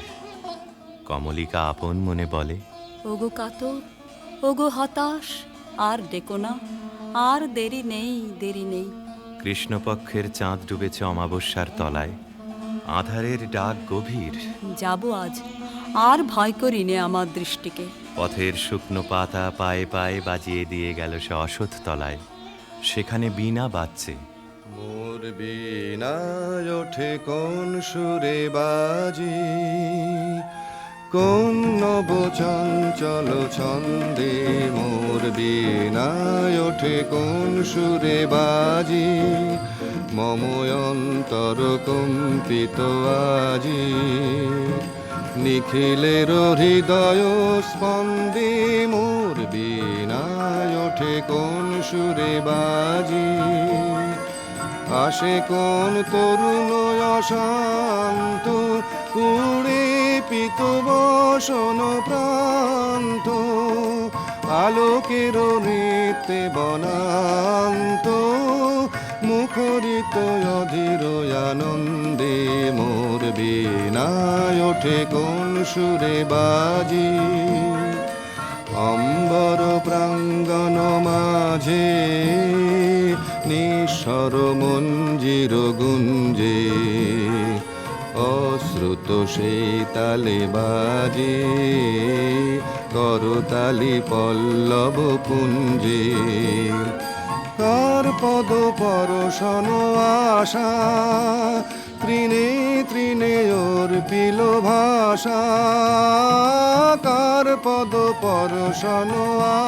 কমলিকা আপন মনে বলে, ওগো কাতর, ওগো হতাশ, আর ডেকো না, আর দেরি নেই, দেরি নেই। কৃষ্ণপক্ষের চাঁদ ডুবেছে অমাবস্যার তলায়, আধারের ডাক গভীর। যাব আজ, আর ভয় করি নে আমার দৃষ্টিকে। পথের শুকনো পাতা পায়ে পায়ে বাজিয়ে দিয়ে গেল সে অসৎ তলায়। সেখানে বীণা বাজছে। মোর বীণায় ওঠে কোন সুরে বাজি, কোন নব চঞ্চল ছন্দে। মোর বীণায় ওঠে কোন সুরে বাজি, মম অন্তর কম্পিত আজি। নিখিলের হৃদয় স্পন্দে মোর বীণায় ওঠে কোন সুরে বাজি। আসে কোন তরুণ অশান্ত, পুড়ে পিত বসন প্রান্ত। আলোকের নৃত্যে বনান্ত, মুখরিত অধীর আনন্দে। মোর বীণায় ওঠে কোন সুরে বাজি, অম্বর প্রাঙ্গণ মাঝে নিঃস্বর মঞ্জির গুঞ্জে। অশ্রুত সেই তালে বাজে, করতালি পল্লব পুঞ্জে। কার পদ পরশন আশা, তৃণে তৃণে অর্পিল ভাষা। কার পদ পরশন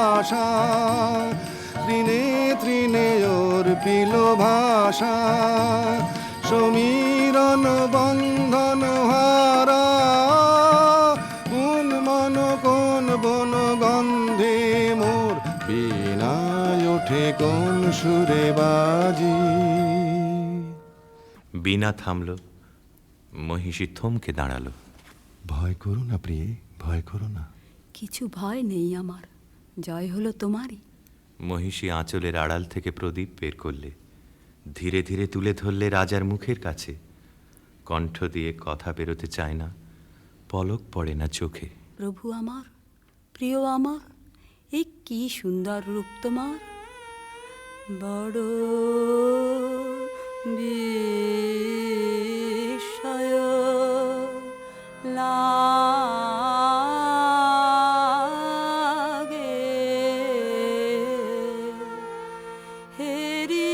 আশা, তৃণে তৃণে অর্পিল ভাষা। সমীরণ বন্ধন হারা, কোন মন কোন বন গন্ধে। মোর বীণায় ওঠে কোন সুরে বাজি। বীণা থামল, মহিষী থমকে দাঁড়ালো। ভয় করো না প্রিয়ে, ভয় করো না। কিছু ভয় নেই আমার, জয় হলো তোমারই। মহিষী আঁচলের আড়াল থেকে প্রদীপ বের করলে, ধীরে ধীরে তুলে ধরলে রাজার মুখের কাছে। কণ্ঠ দিয়ে কথা বেরোতে চায় না, পলক পড়ে না চোখে। প্রভু আমার, প্রিয় আমার, এই কি সুন্দর রূপ তোমার। বড় বিস্ময় লাগে, হেরি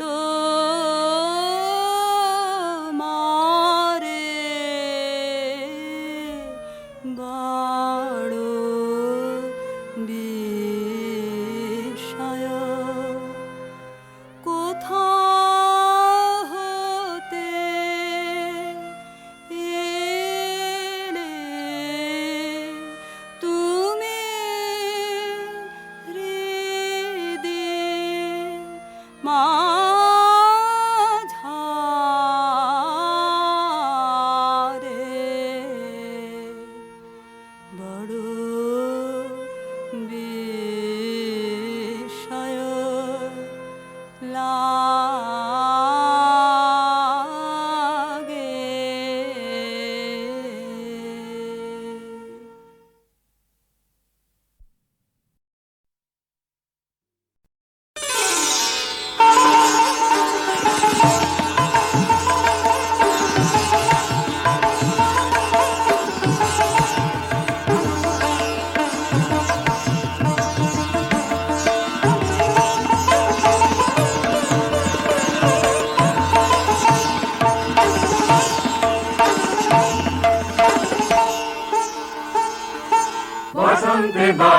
তো মারে বড় বিস্ময়। কোথা হতে এলে তুমি হৃদে মাঝারে। বড় বিস্ময়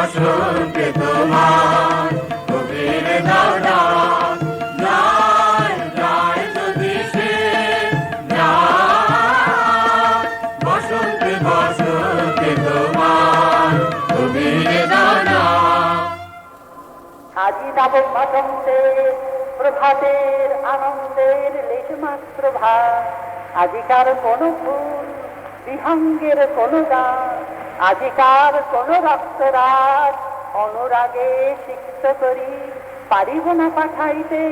বসন্তে তোমার কবির দাও ডাক, যায় যায় যদি সে যায়। বসন্তে বসন্তে তোমার কবির দাও ডাক। আজি যাব বসন্তে প্রভাতের আনন্দের লেশমাত্র ভাব, আজিকার কোন ফুল বিহঙ্গের কোন গান, আজিকার কোন রক্তরাজ অনুরাগে সিক্ত করি পারিব না পাঠাইতে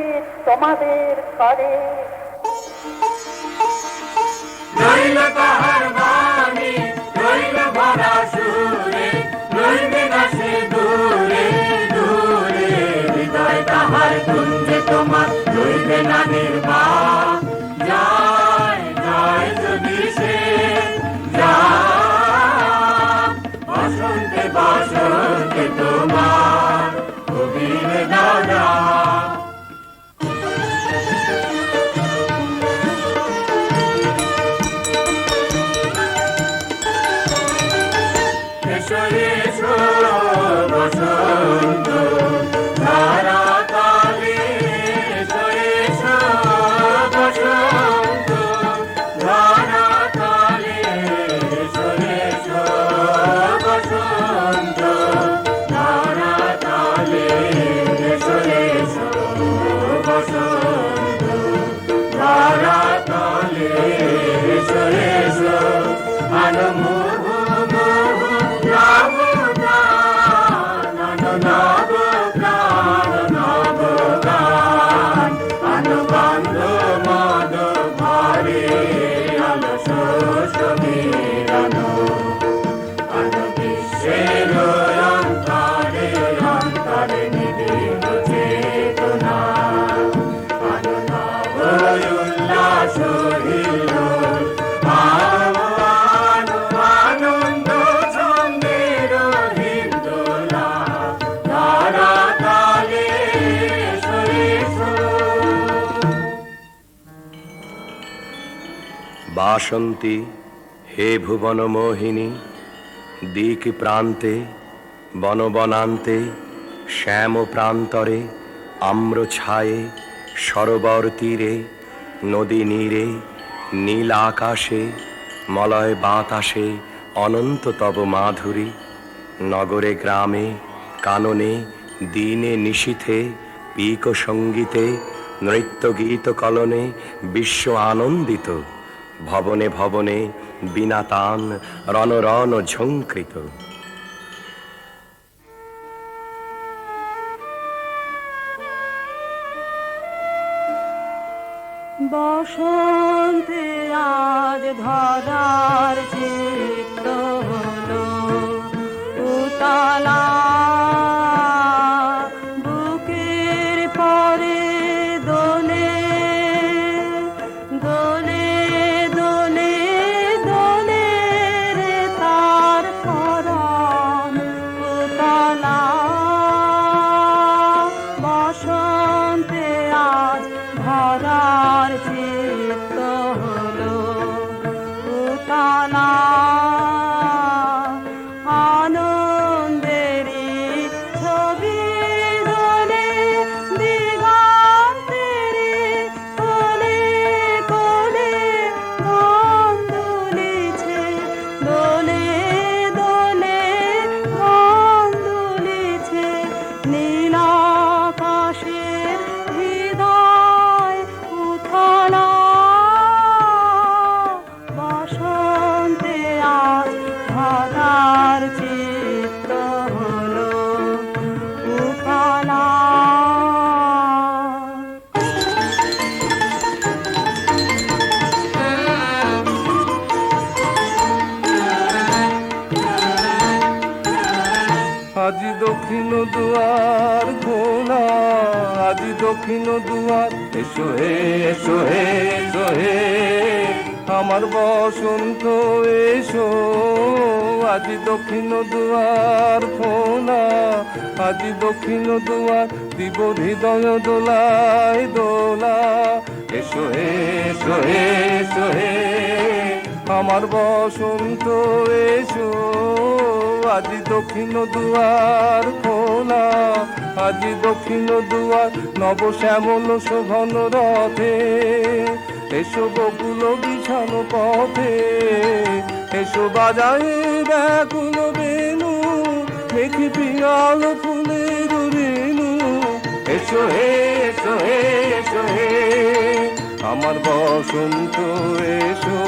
তোমাদের করে। রইল তাহার বাণী, রইল ভরা সুরে, রইবে না সে দূরে দূরে। হৃদয় তাহার কুঞ্জে তোমার রইবে না নির্বাক, যায় যায় যদি সে যায়। বসন্তে বসন্তে তোমার কবির দাও ডাক। এসো এসো বসন্ত ধারা তালে, এসো এসো বসন্ত ধারা তালে, এসো এসো বসন্ত ধারা তালে, এসো এসো বসন্ত ধারা তালে, এসো এসো আনমো বাসন্তী হে ভুবন মোহিনী, দিক প্রান্তে বনবনান্তে শ্যাম প্রান্তরে আম্র ছায়ে সরোবর তীরে নদী নীরে নীল আকাশে মলয় বাতাসে অনন্ত তব মাধুরী। নগরে গ্রামে কাননে দিনে নিশীথে পিক সঙ্গীতে নৃত্য গীত কলনে বিশ্ব আনন্দিত। ভবনে ভবনে বিনা তান রণ রণ ঝঙ্কৃত। বসন্তে আজ ধরার চিত্ত হলো উতলা, বুকের পরে দোলে দোলে দোলে দোলে রে তার পরাণ উতলা। বসন্তে আজ ধরার চিত্ত হলো উতলা, আনন্দেরই ছবি দোলে দিগন্তেরে কোলে কোলে গান দুলিছে, দোলে দোলে গান দুলিছে। নীল আকাশের হৃদয় উথলা, বসন্তে আজ ধরার চিত্ত হলো উতলা। আজি দক্ষিণ দুয়ার খোলা, আজি দক্ষিণ দুয়ার, এসো হে এসো হে এসো হে আমার বসন্ত এসো। আজি দক্ষিণ দুয়ার খোলা, আজি দক্ষিণ দুয়ার, দিব হৃদয় দোলায় দোলা। এসো হে এসো হে এসো হে আমার বসন্ত এসো, আজি দক্ষিণ দুয়ার খোলা, আজি দক্ষিণ দুয়ার নব শ্যামল শোভন রথে, এসো বকুল বিছানো পথে, এসো বাজায়ে ব্যাকুল বেনু, মেঘি পিয়াল ফুলের রেণু, এসো হে এসো হে এসো হে আমার বসন্ত এসো,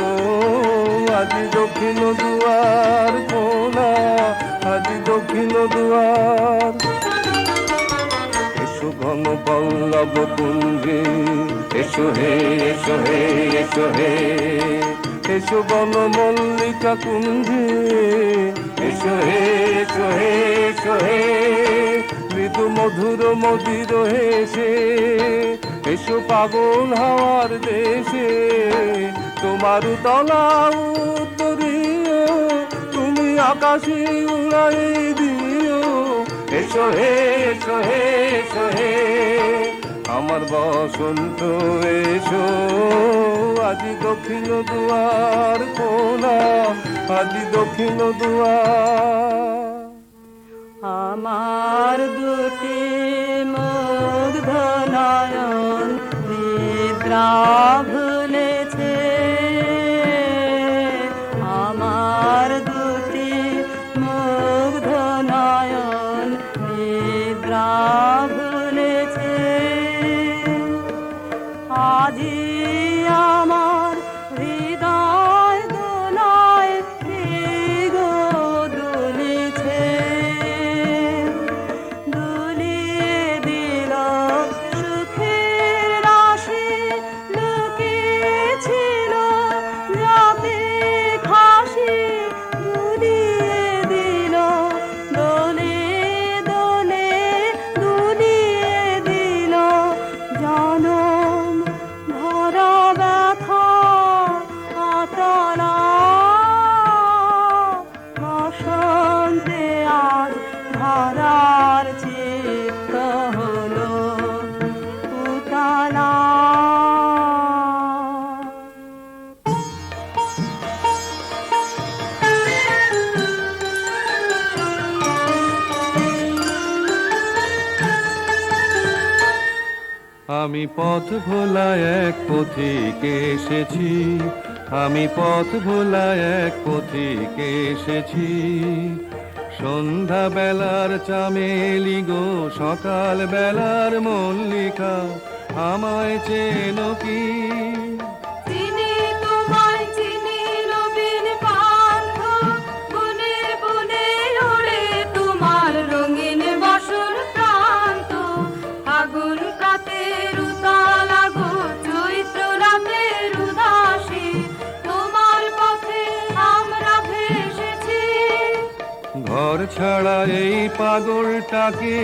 আজি দক্ষিণ দুয়ার খোলা, আজি দক্ষিণ দুয়ার। এসো ঘন পল্লব কুঞ্জে, এসো হে এসো হে এসো হে, এসো বন মল্লিকা কুঞ্জে, এসো হে এসো হে এসো হে, মৃদু মধুর মদির হেসে, এসো পাগল হাওয়ার দেশে, তোমার তলা উত্তরীয়, তুমি আকাশে উড়াই দিও, এসো হে এসো হে এসো হে আমার বসন্ত এসো, আজি দক্ষিণ দুয়ার খোলা, আজি দক্ষিণ দুয়ার। আমার দুটি মুগ্ধ নয়ন নিদ্রা ভুলেছে, আমার দুটি মুগ্ধ নয়ন নিদ্রা ভুলেছে, আজি আমার হৃদয় দোলায় গো দুলিছে, দুলিয়ে দিল সুখের রাশি, লুকিয়েছিল যাতে খাসি, দুলিয়ে দিল দোলে দোলে, দুলিয়ে দিল জনম ভরা ব্যথা আতলা, বসন্তে আজ ধরার চিত্ত হলো উতলা। আমি পথ ভোলা এক পথিকে এসেছি, আমি পথ ভোলা এক পথিকে এসেছি, সন্ধ্যা বেলার চামেলি গো সকাল বেলার মল্লিকা, আমায় চেনো কি? চিনি তোমায় চিনি নবীন পান্থ, বনে বনে ওড়ে তোমার রঙিন বসন প্রান্ত, আগুন প্রাতের উতালা গো চৈত্র রাতের উদাসী, তোমার পথে আমরা ভেসেছি। ঘর ছাড়া এই পাগলটাকে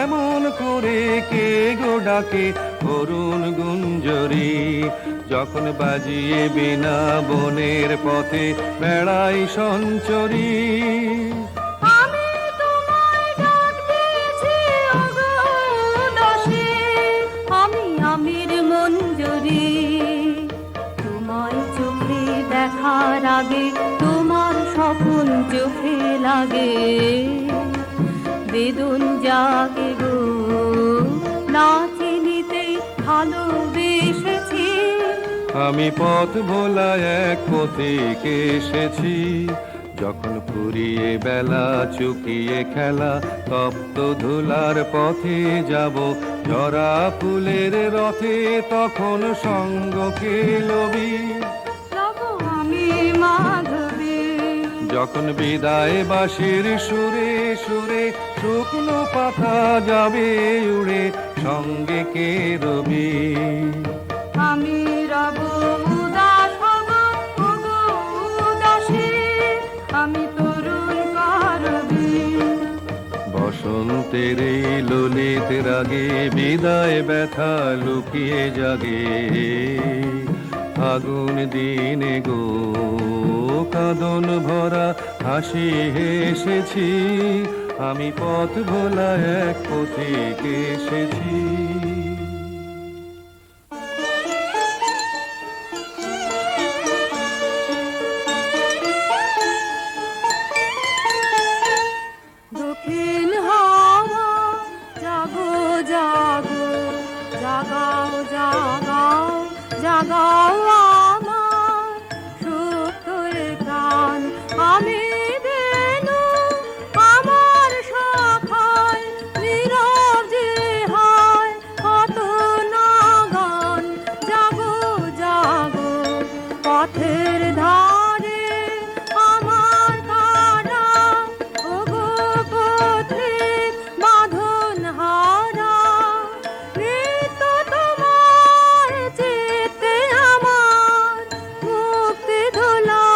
এমন করে কে গো ডাকে, করুণ গুঞ্জরি যখন বাজিয়ে বিনা বনের পথে বেড়াই সঞ্চরী। আমি তোমায় ডাক দিয়েছি ওগো উদাসী, আমি আমির মঞ্জরি, তোমায় চোখে দেখার আগে তোমার স্বপ্ন চোখে লাগে, বেদন জাগে গো না চিনিতে ভালোবেসেছি। আমি পথ ভোলা এক পথিকে এসেছি, যখন ফুরিয়ে বেলা চুকিয়ে খেলা, তপ্ত ধুলার পথে যাব জরা ফুলের রথে, তখন সঙ্গ কে লবি? তব আমি মাধবী, যখন বিদায় বাঁশির সুরে সুরে শুকনো পাতা যাবে উড়ে, সঙ্গে কে রবি? আমি রব উদাস হব ওগো উদাসী, আমি তরুণ করবি। বসন্তের এই ললিত রাগে বিদায় ব্যথা লুকিয়ে জাগে, আগুন দিনে গো কাঁদন ভরা হাসি হেসেছি, আমি পথ ভোলা এক পথিকে এসেছি। জাগাও জাগাও আমার সুখের প্রাণ। আমি বেনু আমার শাখায় নীরব যে হয় কত না গান। জাগো জাগো পথের ধারে আমার কারা, ওগো পথিক বাঁধন হারা। নিত্য তোমার চিত্তে আমার মুক্তি ধুলা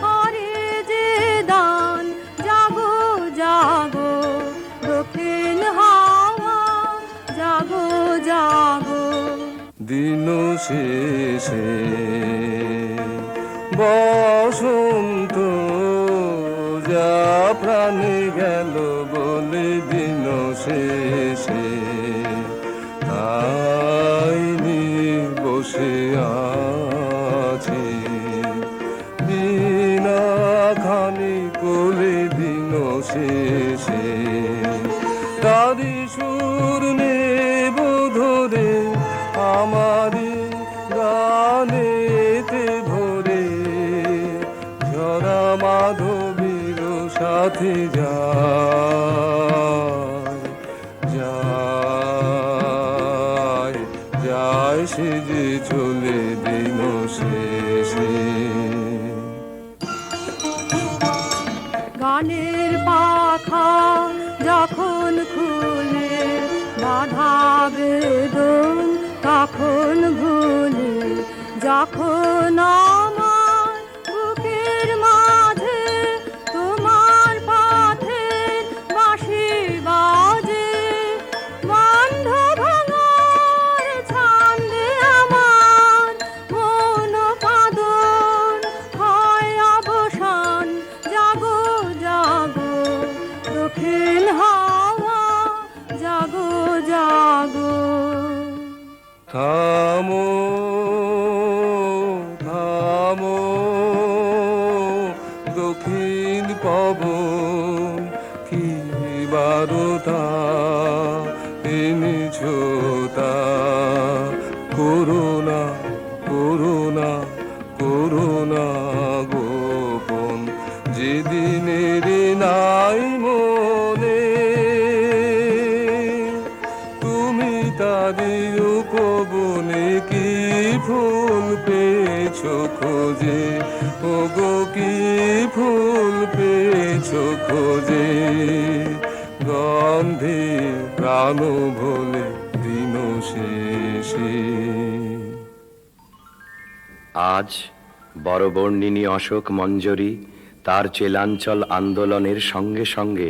করে যে দান। জাগো জাগো দক্ষিণ হাওয়া, জাগো জাগো। দিন শেষে বসন্ত যা প্রাণে গেল বলে দিন শেষে তাই নিয়ে বসে আছে বিনা খানি কোলে দিন শেষে। তারি সুর নেব ধরে আমারি গানেতে ভরে, ঝরা মাধবীর সাথে যায় যায় যায় সে যে চলে দিন শেষে। গানের পাখা যখন খুলে বাধা বেদন তখন ভুলে, যখন আমার বুকের মাঝে তোমার পথের বাঁশি বাজে। বন্ধ ভাঙার ছন্দে আমার মন পাদন হয় অবসান। জাগো জাগো দক্ষিণ হাওয়া, জাগো জাগো। থামো থামো দক্ষিণ পবন, কি বারতা এনেছ তা করুণা করুণা করুণা গোপন। যেদিনের নাই মনে তুমি তারি উপবনে কি ফুল পেয়েছ খোঁজে, ওগো কি ফুল পেয়েছ খোঁজে। গন্ধে প্রাণ ভোলে দিন শেষে। আজ বরবর্ণিনী অশোক মঞ্জরি তার চেলাঞ্চল আন্দোলনের সঙ্গে সঙ্গে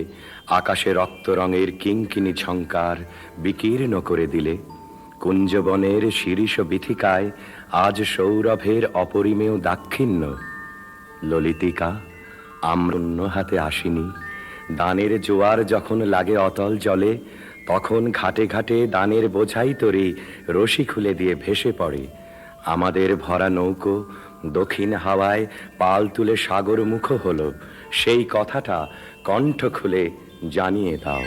আকাশে রক্ত রঙের কিঙ্কিনি ঝঙ্কার বিকীর্ণ করে দিলে, কুঞ্জবনের শিরীষ বিথিকায় আজ সৌরভের অপরিমেয় দাক্ষিণ্য। ললিতিকা আম্রন্য হাতে আসিনি, দানের জোয়ার যখন লাগে অতল জলে, তখন ঘাটে ঘাটে দানের বোঝাই তরি রশি খুলে দিয়ে ভেসে পড়ে। আমাদের ভরা নৌকো দক্ষিণ হাওয়ায় পাল তুলে সাগর মুখ হলো, সেই কথাটা কণ্ঠ খুলে জানিয়ে দাও।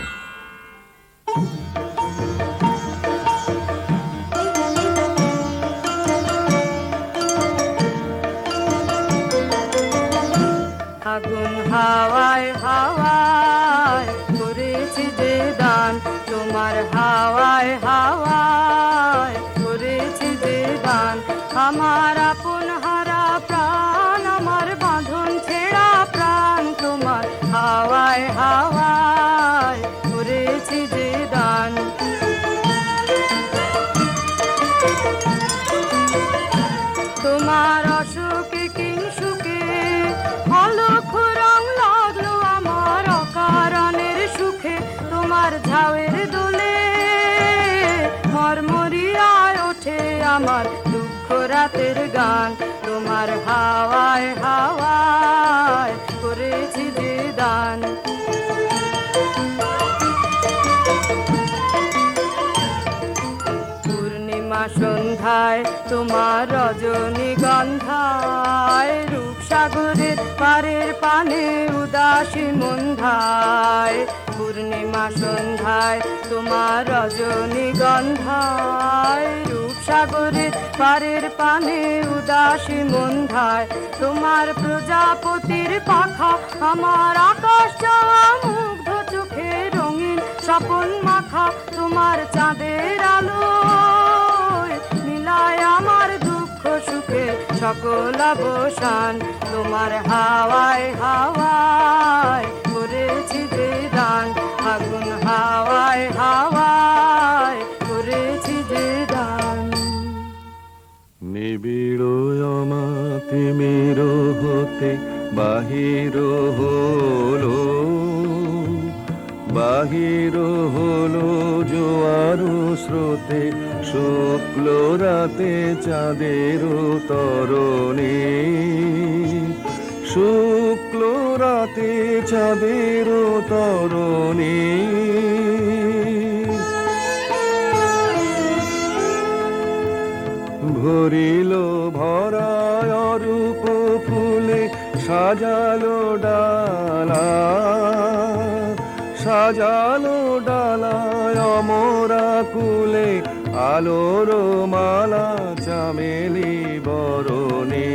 আগুন হাওয়ায় হাওয়ায় করেছি যে দান, তোমার হাওয়ায় হাওয়ায় করেছি যে দান। আমার আপন হারা প্রাণ, আমার বাঁধন ছেঁড়া প্রাণ, তোমার হাওয়ায় হাওয়ায় করেছি যে দান। তোমার অসুখে কিংসুকে অলক্ষ রং লাগলো আমার অকারণের সুখে। তোমার ঝাউয়ের দোলে মরমরিয়ায় ওঠে আমার দুঃখ রাতের গান। তোমার হাওয়ায় হাওয়ায় করেছি যে দান। পূর্ণিমা সন্ধ্যায় তোমার রজনীগন্ধায়, রূপসাগরের পারের পানে উদাসী মন্ধায়। পূর্ণিমা সন্ধ্যায় তোমার রজনীগন্ধায়, সাগরের পারের পানে উদাসী মন্ধায় তোমার প্রজাপতির পাখা আমার আকাশ চাওয়া মুগ্ধ চোখে রঙিন স্বপন মাখা তোমার চাঁদের আলো মিলায় আমার দুঃখ সুখে সকল অবসান তোমার হাওয়ায় হাওয়ায় করেছি যে দান আগুন হাওয়ায় হাওয়ায় করেছি যে দান নিবিড় অমাতিমির হতে বাহির হলো বাহির হলো জোয়ার স্রোতে শুক্ল রাতে চাঁদের তরণী শুক্ল রাতে চাঁদের তরণী ভরিল ভরায় রূপ ফুলে সাজালো ডালা সাজালো ডালায় অমরা কুলে আলোর মালা চামেলি বরণী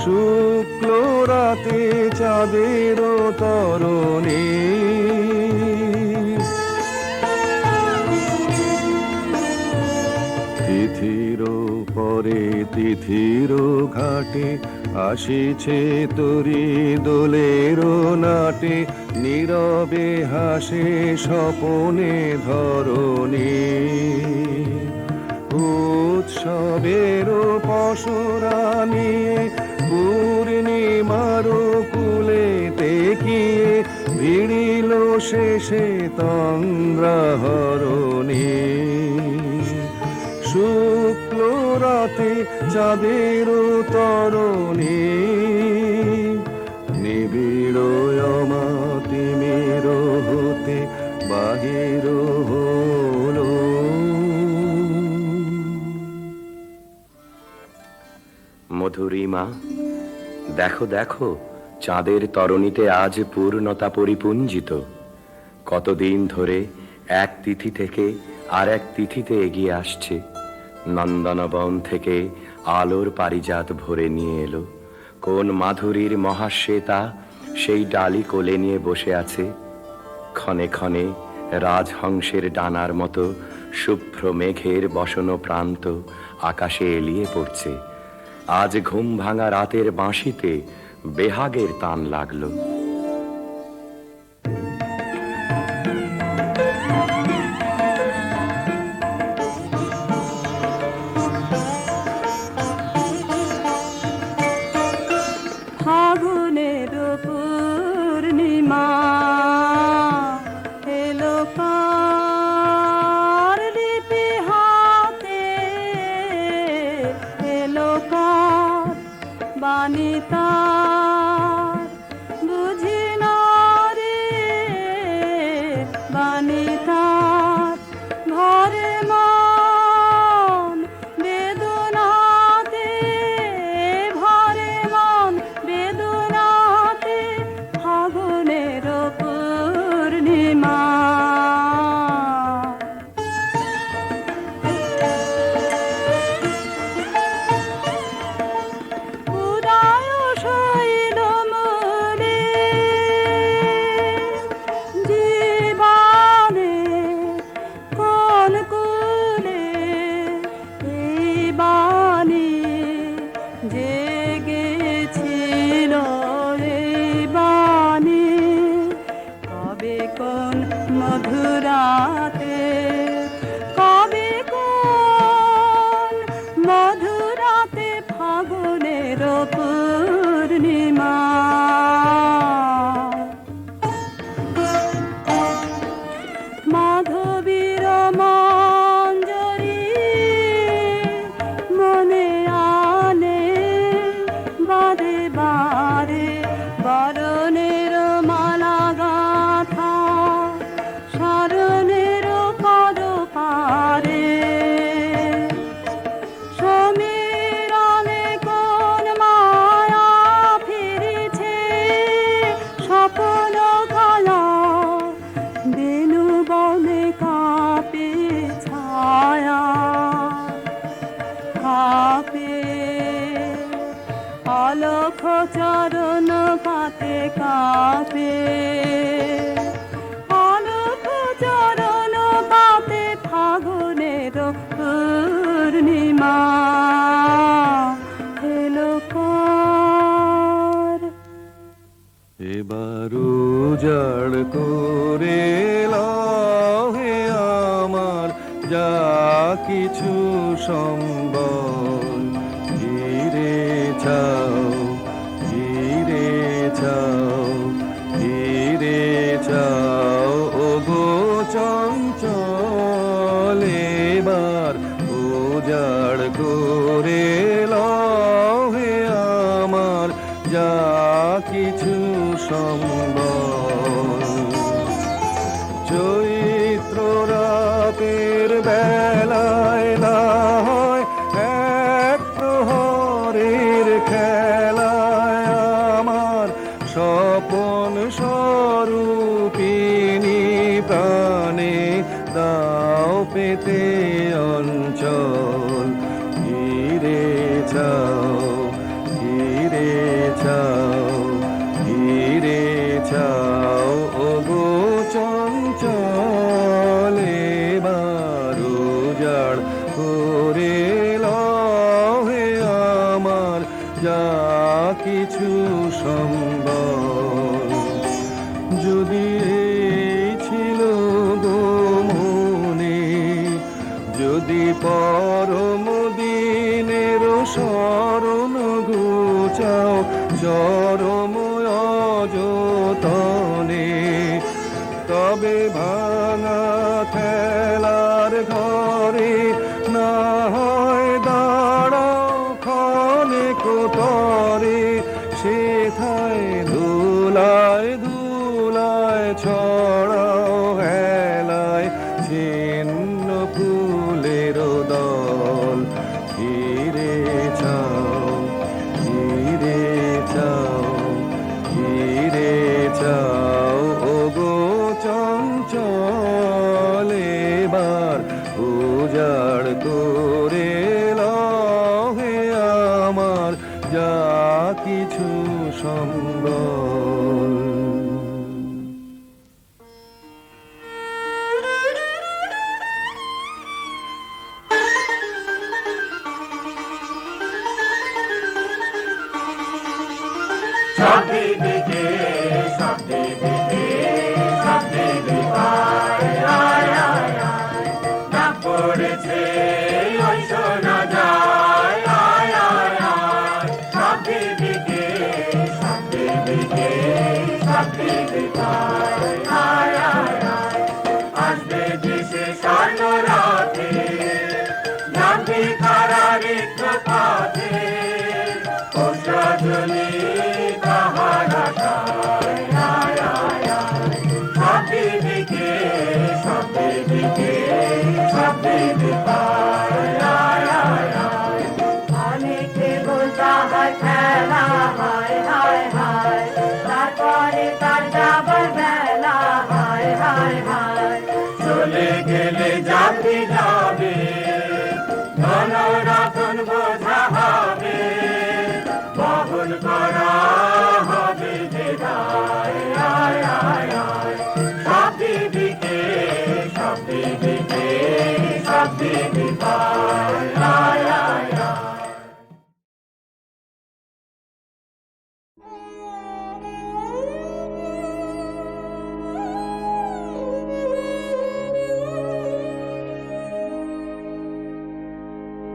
শুক্ল রাতে চাঁদের তরণী তিথির পরে তিথির ঘাটে আসিছে তরি দোলের নাটে নীরবে হাসে স্বপনে ধরণী উৎসবের পশরা নিয়ে পূর্ণিমার কুলে তেকিয়ে ভিড়িল শেষে তন্দ্রাহরণী শুক্ল রাতে চাঁদের তরণী নিবিড় অমাতিমির হতে বাহির হলো মধুরিমা দেখো দেখো চাঁদের তরণীতে আজ পূর্ণতা পরিপুঞ্জিত কতদিন ধরে এক তিথি থেকে আর এক তিথিতে এগিয়ে আসছে নন্দনবন থেকে আলোর পারিজাত ভরে নিয়ে এলো কোন মাধুরীর মহাশ্বেতা সেই ডালি কোলে নিয়ে বসে আছে ক্ষণে ক্ষণে রাজহংসের ডানার মতো শুভ্র মেঘের বসন প্রান্ত আকাশে এলিয়ে পড়ছে আজ ঘুম ভাঙা রাতের বাঁশিতে বেহাগের তান লাগলো ফাগুনের পূর্ণিমা এলো কার লিপি হাতে এলো কার বাণী তার বুঝি না রে বাণী তার ঘরে মন বেদনাতে ভরে মন বেদনাতে ফাগুনের পূর্ণিমা উদয় হাতে কাঁপে আলোক চরণ পাতে ফাগুনের পূর্ণিমা এলো কার এবার উজাড় করে লহে আমার যা কিছু সম্বল ঘিরে চাও ঘিরে চাও ঘিরে চাও ও গো চঞ্চল এবার উজাড় করে লহে আমার যা কিছু সম্বল চৈত্র রাতের বেলায় না হয় এক প্রহরের খেলায় আমার স্বপন স্বরূপিণী প্রাণে দাও পেতে অঞ্চল ঘিরে চাও ঘিরে চাও ঘিরে চাও ও গো চঞ্চল এবার উজাড় করে লহে আমার যা কিছু সম্বল যদি এই ছিল গো মনে যদি পরম দিনের স্মরণ ঘুচাও চরম অযতনে তবে ভাঙা খেলার ঘরে না হয় দাঁড়াও ক্ষণে কোতরে সেথায় ধুলায় ধুলায় ছড়াও হেলায় ছিন্ন ফুলের দল ঘিরে চাও ঘিরে চাও ঘিরে চাও ও গো চঞ্চল এবার উজাড় করে লহে আমার যা কিছু সম্বল অনেকে বলতা হয় খেলা হয় হায় হায় তারপরে তার যাবার বেলা হায় হায় হায় চলে গেলে যাতে যাবে ধনরতন বোঝা হবে বহন করা হবে যে দায় আয় আয় আয় সব দিদিকে সব দিদিকে সব দিদি পায় আয় আয় আয়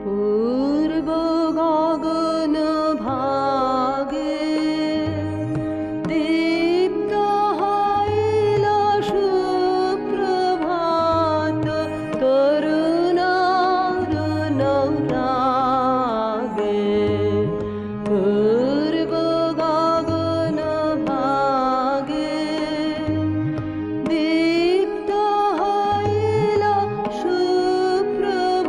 পূর্ব গগন ভাগে দীপ্ত হইল সুপ্রভাত তরুণ রাগে পূর্ব গগন ভাগে দীপ্ত হইল সুপ্রভাত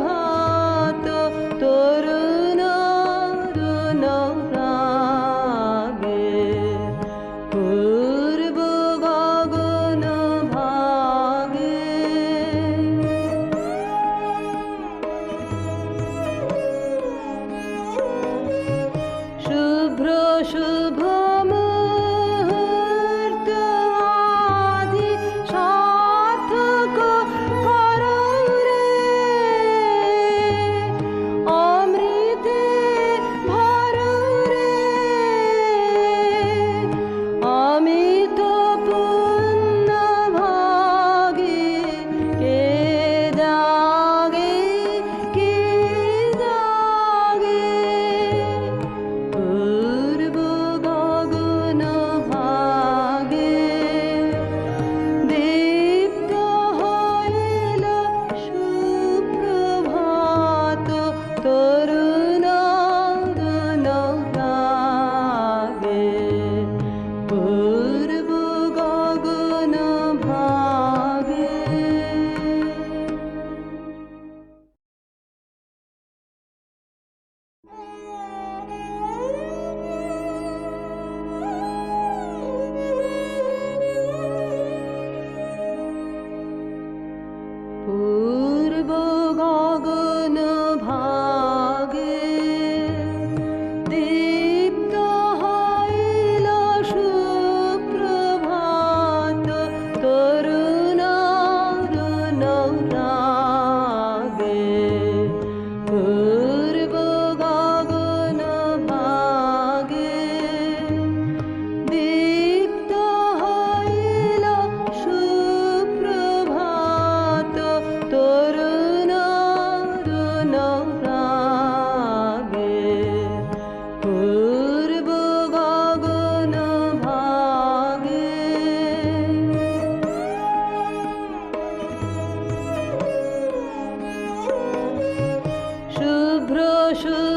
সুখ